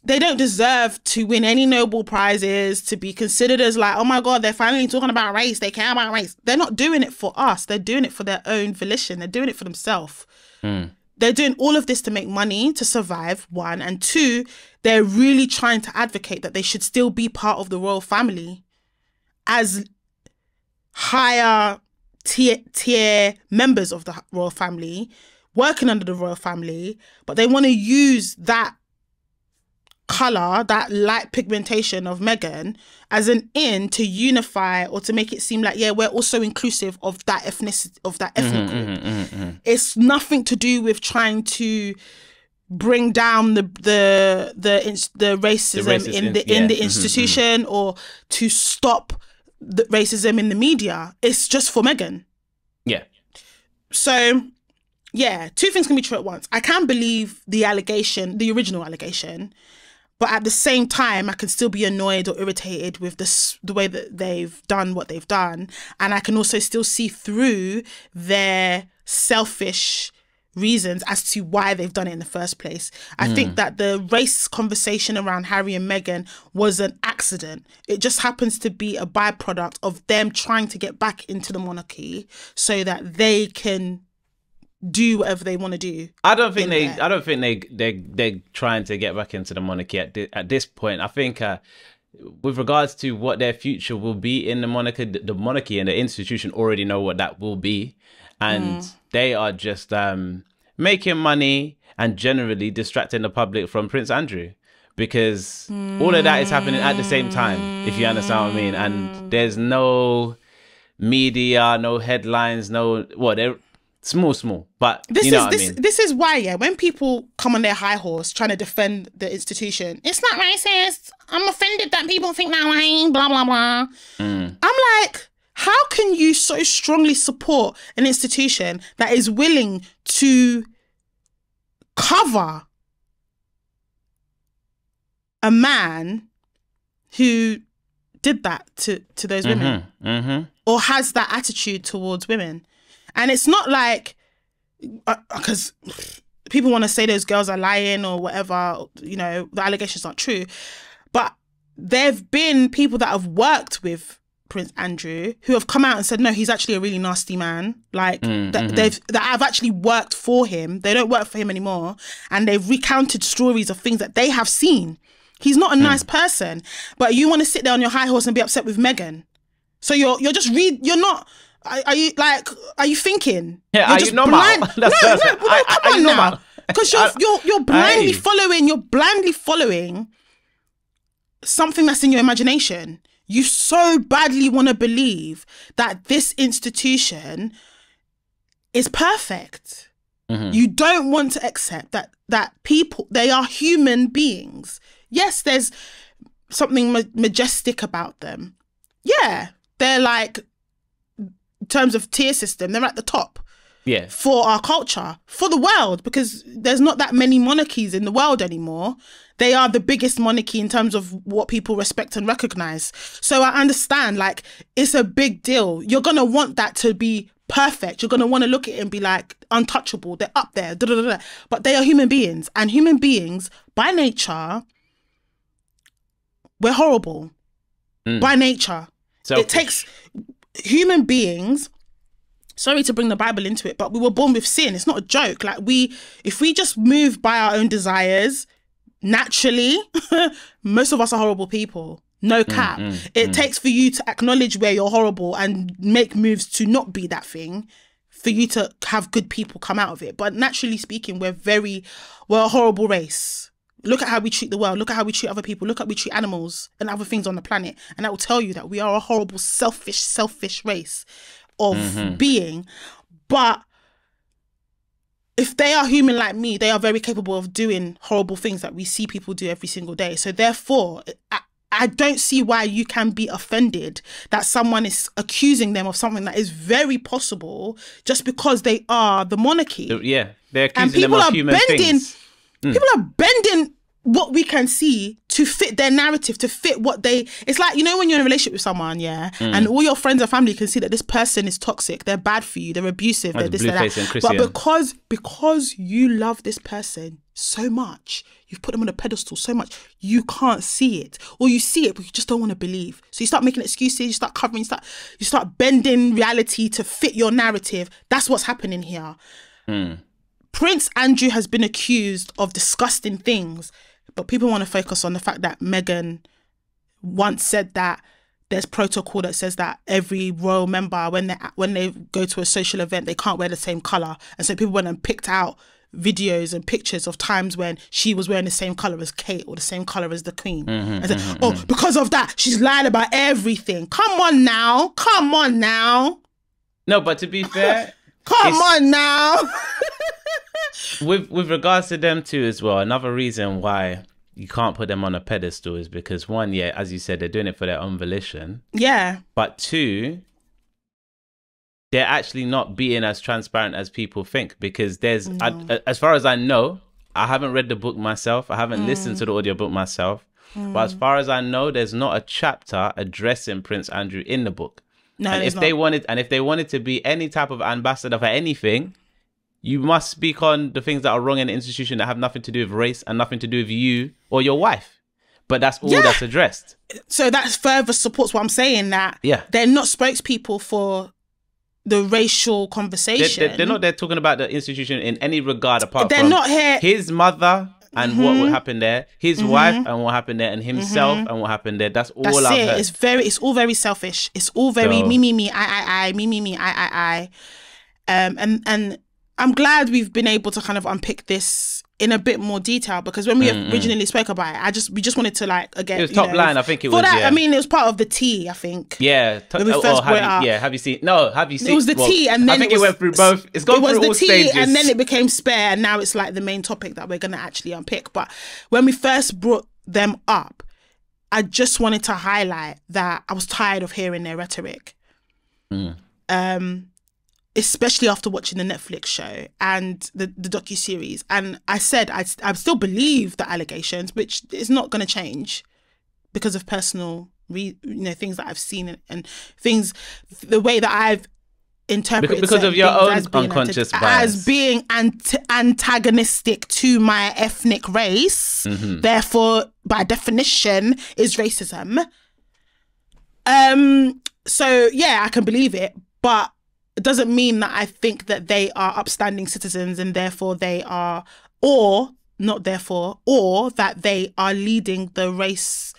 they don't deserve to win any Nobel Prizes, to be considered as like, oh my God, they're finally talking about race. They care about race. They're not doing it for us. They're doing it for their own volition. They're doing it for themselves. They're doing all of this to make money, to survive, one. And two, they're really trying to advocate that they should still be part of the royal family as higher tier members of the royal family, working under the royal family. But they want to use that colour, that light pigmentation of Meghan, as an in to unify or to make it seem like, yeah, we're also inclusive of that ethnicity, of that ethnic group. It's nothing to do with trying to bring down the racism in the institution or to stop the racism in the media. It's just for Meghan. Yeah. So yeah, two things can be true at once. I can believe the allegation, the original allegation, but at the same time, I can still be annoyed or irritated with the way that they've done what they've done. And I can also still see through their selfish reasons as to why they've done it in the first place. I think that the race conversation around Harry and Meghan was an accident. It just happens to be a byproduct of them trying to get back into the monarchy so that they can do whatever they want to do. I don't think they're trying to get back into the monarchy at this point. I think with regards to what their future will be in the monarchy and the institution already know what that will be, and they are just making money and generally distracting the public from Prince Andrew, because all of that is happening at the same time, if you understand what I mean. And there's no media, no headlines, they're small, but you know what I mean. This is why, yeah, when people come on their high horse trying to defend the institution, it's not racist, I'm offended that people think that way, blah, blah, blah. I'm like, how can you so strongly support an institution that is willing to cover a man who did that to those women or has that attitude towards women? And it's not like, because people want to say those girls are lying or whatever, you know, the allegations aren't true. But there've been people that have worked with Prince Andrew who have come out and said, no, he's actually a really nasty man. Like that have actually worked for him. They don't work for him anymore. And they've recounted stories of things that they have seen. He's not a nice person, but you want to sit there on your high horse and be upset with Meghan. So you're not... Are you thinking? Yeah, are you normal? Come on now. Because you're blindly following something that's in your imagination. You so badly want to believe that this institution is perfect. You don't want to accept that people, they are human beings. Yes, there's something majestic about them. Yeah, they're like, in terms of tier system, they're at the top. Yeah. For our culture, for the world, because there's not that many monarchies in the world anymore. They are the biggest monarchy in terms of what people respect and recognize. So I understand, like, it's a big deal. You're going to want that to be perfect. You're going to want to look at it and be like, untouchable. They're up there. Da, da, da, da. But they are human beings. And human beings, by nature, we're horrible. By nature. It takes human beings. Sorry to bring the Bible into it, but we were born with sin. It's not a joke. Like if we just move by our own desires, naturally, most of us are horrible people. No cap. It takes for you to acknowledge where you're horrible and make moves to not be that thing, for you to have good people come out of it. But naturally speaking, we're a horrible race. Look at how we treat the world. Look at how we treat other people. Look at how we treat animals and other things on the planet. And that will tell you that we are a horrible, selfish race of being. But if they are human like me, they are very capable of doing horrible things that we see people do every single day. So therefore, I don't see why you can be offended that someone is accusing them of something that is very possible just because they are the monarchy. Yeah, they're accusing them of human things. People are bending what we can see to fit their narrative, to fit what they... It's like, you know, when you're in a relationship with someone, and all your friends and family can see that this person is toxic, they're bad for you, they're abusive, they're this, they're that. But because you love this person so much, you've put them on a pedestal so much, you can't see it. Or you see it, but you just don't want to believe. So you start making excuses, you start covering, you start bending reality to fit your narrative. That's what's happening here. Prince Andrew has been accused of disgusting things, but people want to focus on the fact that Meghan once said that there's protocol that says that every royal member, when they go to a social event, they can't wear the same colour. And so people went and picked out videos and pictures of times when she was wearing the same colour as Kate or the same colour as the Queen. And said, oh, because of that, she's lying about everything. Come on now. No, but to be fair... Come on now. with regards to them too as well, another reason why you can't put them on a pedestal is because one, yeah, as you said, they're doing it for their own volition. Yeah. But two, they're actually not being as transparent as people think, because there's, as far as I know, I haven't read the book myself. I haven't listened to the audiobook myself. But as far as I know, there's not a chapter addressing Prince Andrew in the book. No, and if they wanted to be any type of ambassador for anything, you must speak on the things that are wrong in the institution that have nothing to do with race and nothing to do with you or your wife. But that's all that's addressed. So They're not there talking about the institution in any regard apart from not here. His mother and what would happen there, his wife and what happened there, and himself and what happened there. That's all I've heard. It's all very selfish. It's all very me, I. And I'm glad we've been able to kind of unpick this in a bit more detail, because when we originally spoke about it, we just wanted to, like, again, it was top line. I think it was that. I mean, it was part of the tea. I think. Yeah. When we first brought it up. Yeah. Have you seen? No. Have you seen? It was the tea, and then I think it went through both. It's gone through all stages. And then it became spare, and now it's like the main topic that we're going to actually unpick. But when we first brought them up, I just wanted to highlight that I was tired of hearing their rhetoric. Especially after watching the Netflix show and the docuseries. And I said, I still believe the allegations, which is not going to change because of personal, things that I've seen and things, the way that I've interpreted because of your own unconscious bias. As being antagonistic to my ethnic race, therefore, by definition, is racism. So, yeah, I can believe it, but it doesn't mean that I think that they are upstanding citizens and therefore they are, or not therefore, or that they are leading the race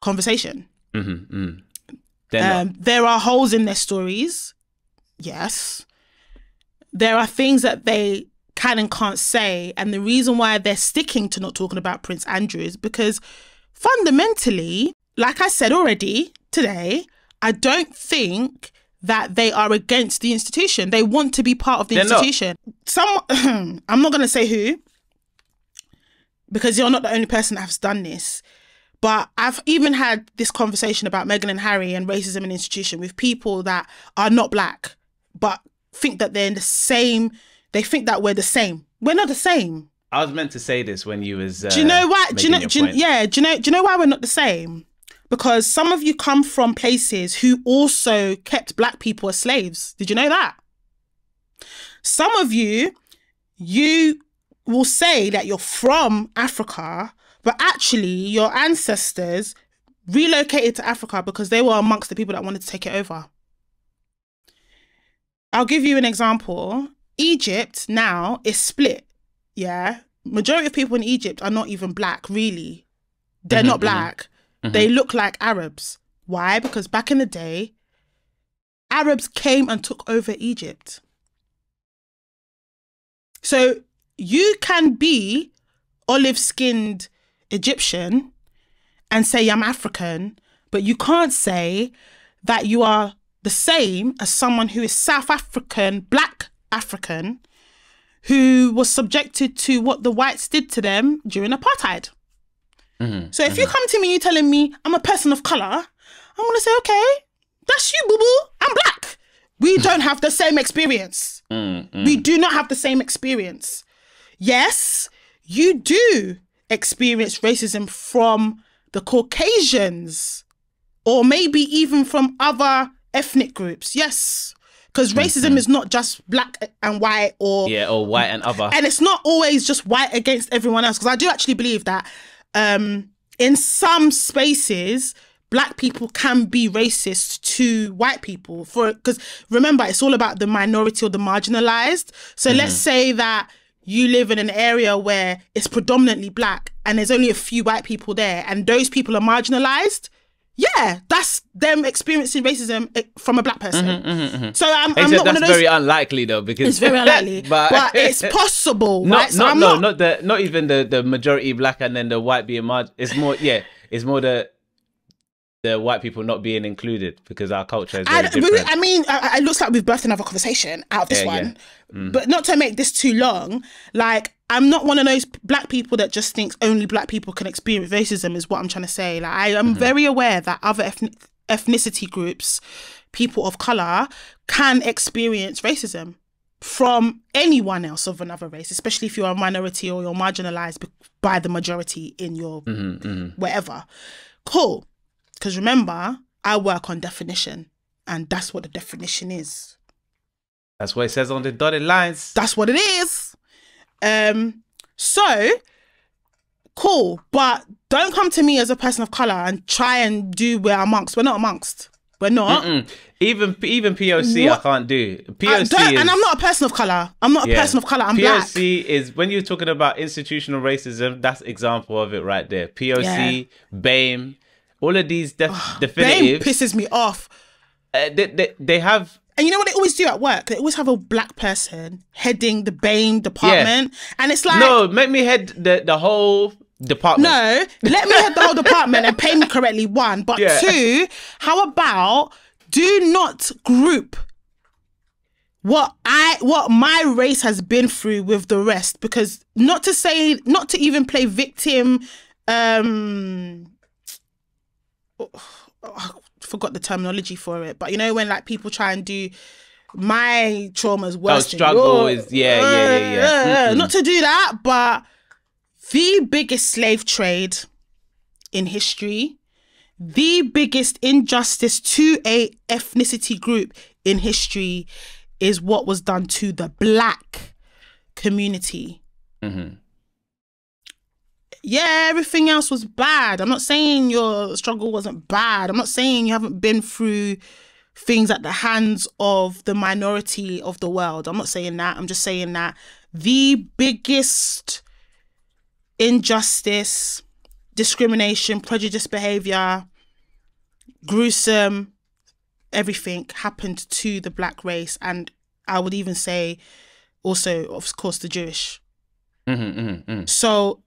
conversation. There are holes in their stories. Yes. There are things that they can and can't say. And the reason why they're sticking to not talking about Prince Andrew is because fundamentally, like I said already today, I don't think that they are against the institution. They want to be part of the institution. I'm not going to say who, because you're not the only person that has done this. But I've even had this conversation about Meghan and Harry and racism in the institution with people that are not black, but think that they're in the same. They think that we're the same. We're not the same. I was meant to say this when you was. Do you know why? Do you know why we're not the same? Because some of you come from places who also kept black people as slaves. Did you know that? Some of you will say that you're from Africa, but actually your ancestors relocated to Africa because they were amongst the people that wanted to take it over. I'll give you an example. Egypt now is split. Yeah. Majority of people in Egypt are not even black, really. They're not black. They look like Arabs. Why? Because back in the day, Arabs came and took over Egypt. So you can be olive-skinned Egyptian and say I'm African, but you can't say that you are the same as someone who is South African, black African, who was subjected to what the whites did to them during apartheid. So if you come to me, you're telling me I'm a person of colour, I'm going to say, okay, that's you, boo-boo. I'm black. We don't have the same experience. We do not have the same experience. Yes, you do experience racism from the Caucasians or maybe even from other ethnic groups. Yes. Because racism is not just black and white or white and other. And it's not always just white against everyone else. Because I do actually believe that in some spaces, black people can be racist to white people. Because remember, it's all about the minority or the marginalized. So let's say that you live in an area where it's predominantly black and there's only a few white people there and those people are marginalized. Yeah, that's them experiencing racism from a black person. So I'm not that's one of those. very unlikely though, because it's very unlikely, but it's possible. Right? Not even the majority black and then the white being margin. It's more the white people not being included because our culture is very different. I mean, it looks like we've birthed another conversation out of this one. But not to make this too long, like, I'm not one of those black people that just thinks only black people can experience racism is what I'm trying to say. Like, I am very aware that other ethnicity groups, people of colour, can experience racism from anyone else of another race, especially if you're a minority or you're marginalised by the majority in your wherever. Cool. Because remember, I work on definition and that's what the definition is. That's what it says on the dotted lines. That's what it is. So, cool. But don't come to me as a person of colour and try and do we're amongst. We're not amongst. We're not. Even POC I can't do. POC and I'm not a person of colour. I'm not a person of colour. I'm black. POC is, when you're talking about institutional racism, that's example of it right there. POC, BAME, all of these definitives. BAME pisses me off. They have... And you know what they always do at work? They always have a black person heading the BAME department. Yeah. And it's like... No, make me head the whole department. No, let me head the whole department and pay me correctly, one. But two, how about do not group what my race has been through with the rest? Because not to even play victim... forgot the terminology for it, but you know when like people try and do my trauma's worse than yours. Not to do that, but the biggest slave trade in history, the biggest injustice to a ethnicity group in history is what was done to the black community. Yeah, everything else was bad. I'm not saying your struggle wasn't bad. I'm not saying you haven't been through things at the hands of the minority of the world. I'm not saying that. I'm just saying that the biggest injustice, discrimination, prejudice behaviour, gruesome, everything happened to the black race. And I would even say also, of course, the Jewish. So...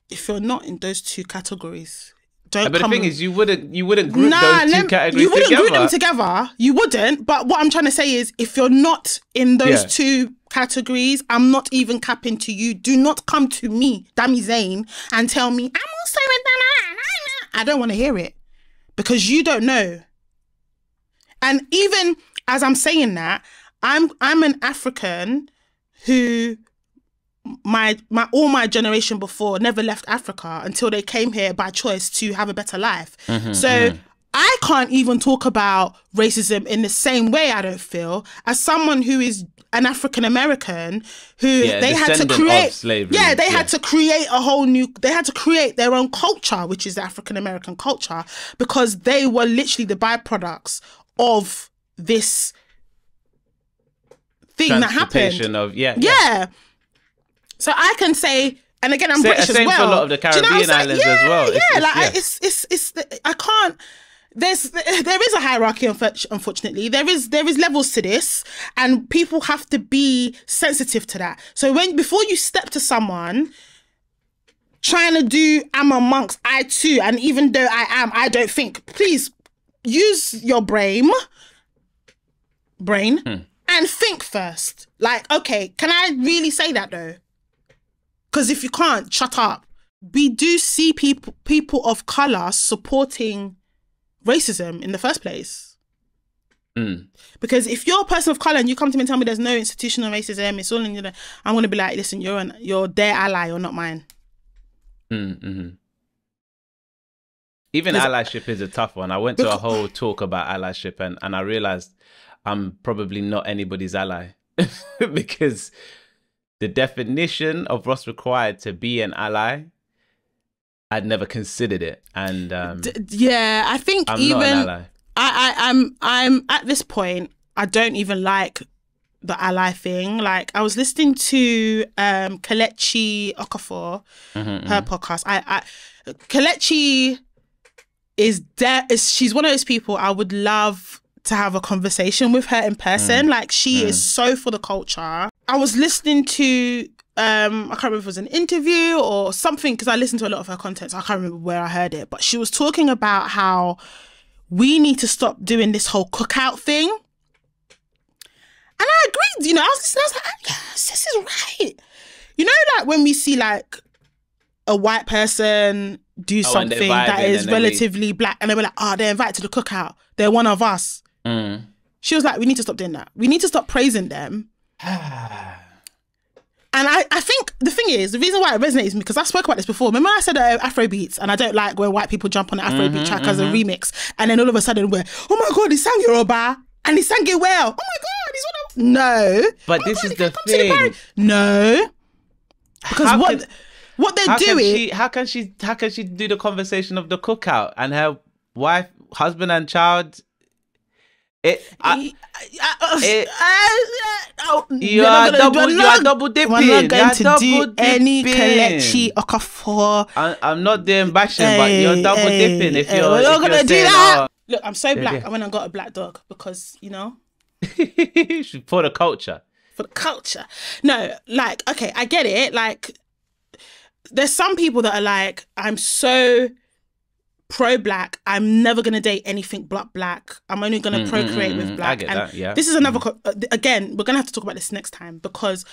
if you're not in those two categories, don't but come... the thing is, you wouldn't group those two categories you wouldn't together. group them together. You wouldn't. But what I'm trying to say is, if you're not in those two categories, I'm not even capping to you. Do not come to me, Dami Zayn, and tell me, I'm also in that. I don't want to hear it. Because you don't know. And even as I'm saying that, I'm an African who... all my generation before never left Africa until they came here by choice to have a better life. So I can't even talk about racism in the same way, I don't feel, as someone who is an African American who they had to create slavery. Yeah, they had to create a whole new, they had to create their own culture, which is the African American culture, because they were literally the byproducts of this thing that happened. Yeah. So I can say, and again, I'm British as well. Same for a lot of the Caribbean islands as well. It's I can't. There is a hierarchy, unfortunately. There is levels to this, and people have to be sensitive to that. So before you step to someone trying to do I'm amongst, I too, and even though I am, I don't think, please use your brain and think first. Like, okay, can I really say that though? Because if you can't, shut up. We do see people of colour supporting racism in the first place. Because if you're a person of colour and you come to me and tell me there's no institutional racism, it's all in your, I'm going to be like, listen, you're their ally, you're not mine. Even allyship is a tough one. I went to a whole talk about allyship and I realised I'm probably not anybody's ally because the definition of what's required to be an ally, I'd never considered it, and I think I'm even not an ally. I'm at this point. I don't even like the ally thing. Like I was listening to Kelechi Okafor, her podcast. Kelechi she's one of those people I would love to have a conversation with her in person. Like she is so for the culture. I was listening to I can't remember if it was an interview or something, because I listened to a lot of her content, so I can't remember where I heard it, but she was talking about how we need to stop doing this whole cookout thing. And I agreed, I was listening, I was like, yes, this is right. Like when we see like a white person do something that is relatively black, and they were like, they're invited to the cookout, they're one of us. She was like, we need to stop doing that. We need to stop praising them. And I think the thing is, the reason why it resonates with me, because I spoke about this before. Remember I said Afrobeats, and I don't like when white people jump on the Afrobeat track as a remix, and then all of a sudden we're, oh my God, he sang Yoruba, and he sang it well. Oh my God, he's one of... No. But this is the thing. No. Because what they're doing... How can she do the conversation of the cookout and her wife, husband and child... You are double dipping. We're not going to do any Kelechi Okafor. I'm not doing bashing, but you're double dipping. If you're not going to do that. Look, I'm so black. I went and got a black dog because, for the culture. For the culture. No, like, okay, I get it. Like, there's some people that are like, I'm so pro-black, I'm never going to date anything black. I'm only going to procreate with black. I get that, yeah. This is another... Again, we're going to have to talk about this next time, because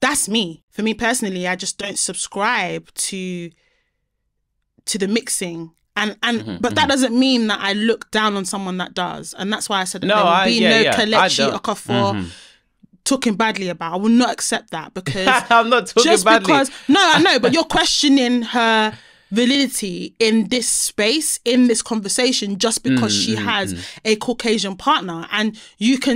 that's me. For me personally, I just don't subscribe to the mixing. But that doesn't mean that I look down on someone that does. And that's why I said that there will be no Kelechi Okafor talking badly about. I will not accept that, because... I'm not talking badly. No, I know, but you're questioning her validity in this space, in this conversation, just because she has a Caucasian partner, and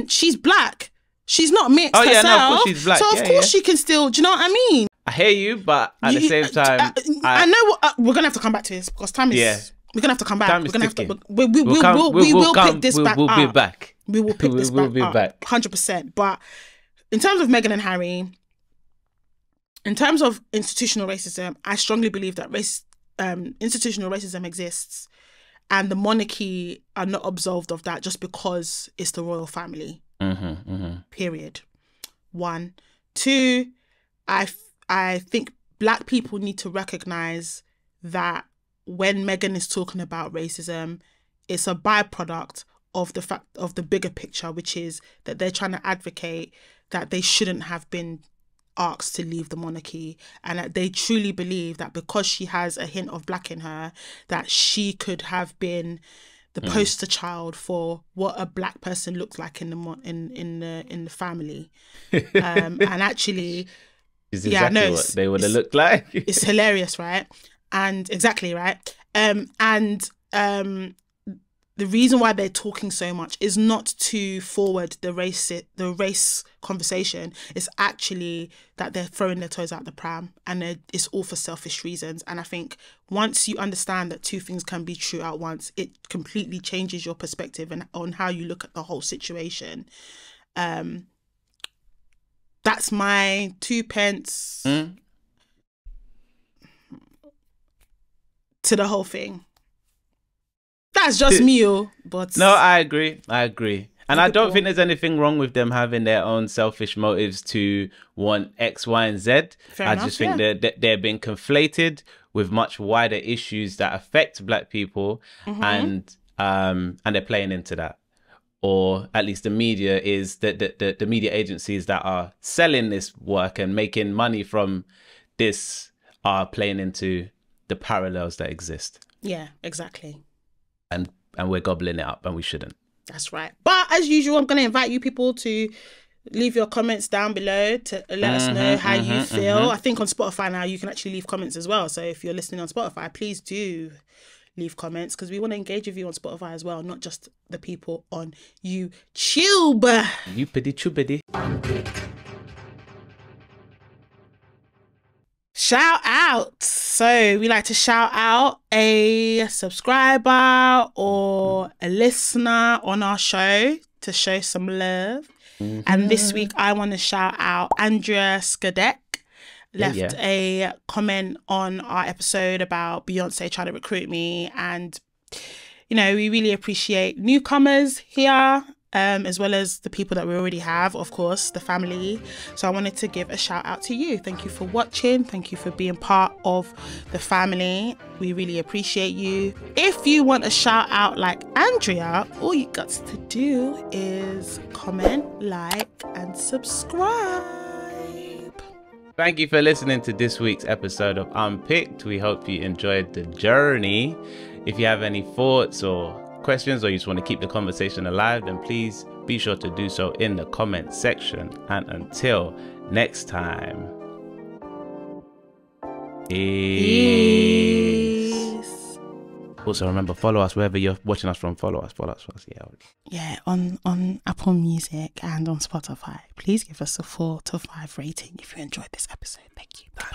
she's black, she's not mixed herself. No, of course she's black. So of course she can still, do you know what I mean? I hear you, but at the same time, I know we're gonna have to come back to this, because time is we're gonna have to come back. We're gonna have to, we will pick this back up. We'll be back. We will pick this back 100%. But in terms of Meghan and Harry, in terms of institutional racism, I strongly believe that institutional racism exists, and the monarchy are not absolved of that just because it's the royal family. Period. 1. 2, I think black people need to recognise that when Meghan is talking about racism, it's a byproduct of the fact of the bigger picture, which is that they're trying to advocate that they shouldn't have been asked to leave the monarchy, and that they truly believe that because she has a hint of black in her, that she could have been the poster child for what a black person looks like in the family. And actually, is exactly what they would have looked like. It's hilarious, right? And exactly right. And the reason why they're talking so much is not to forward the race conversation. It's actually that they're throwing their toes out the pram, and it's all for selfish reasons. And I think once you understand that two things can be true at once, it completely changes your perspective and on how you look at the whole situation. That's my 2 pence to the whole thing. That's just me, but... No, I agree. And I don't think there's anything wrong with them having their own selfish motives to want X, Y, and Z. I just think that they're being conflated with much wider issues that affect Black people, and they're playing into that. Or at least the media is the media agencies that are selling this work and making money from this are playing into the parallels that exist. Yeah, exactly. And we're gobbling it up, and we shouldn't. That's right. But as usual, I'm going to invite you people to leave your comments down below to let us know how you feel. I think on Spotify now you can actually leave comments as well. So if you're listening on Spotify, please do leave comments, because we want to engage with you on Spotify as well, not just the people on YouTube. Youpity. Shout out. So we like to shout out a subscriber or a listener on our show to show some love. And this week I want to shout out Andrea Skadek. Left a comment on our episode about Beyonce trying to recruit me, and you know, we really appreciate newcomers here, as well as the people that we already have, of course, the family. So I wanted to give a shout out to you. Thank you for watching. Thank you for being part of the family. We really appreciate you. If you want a shout out like Andrea, all you got to do is comment, like, and subscribe. Thank you for listening to this week's episode of Unpicked. We hope you enjoyed the journey. If you have any thoughts or questions, or you just want to keep the conversation alive, then please be sure to do so in the comment section. And until next time, peace. Also remember, follow us wherever you're watching us from. Follow us. Yeah, on Apple Music and on Spotify. Please give us a 4 to 5 rating if you enjoyed this episode. Thank you. Bye.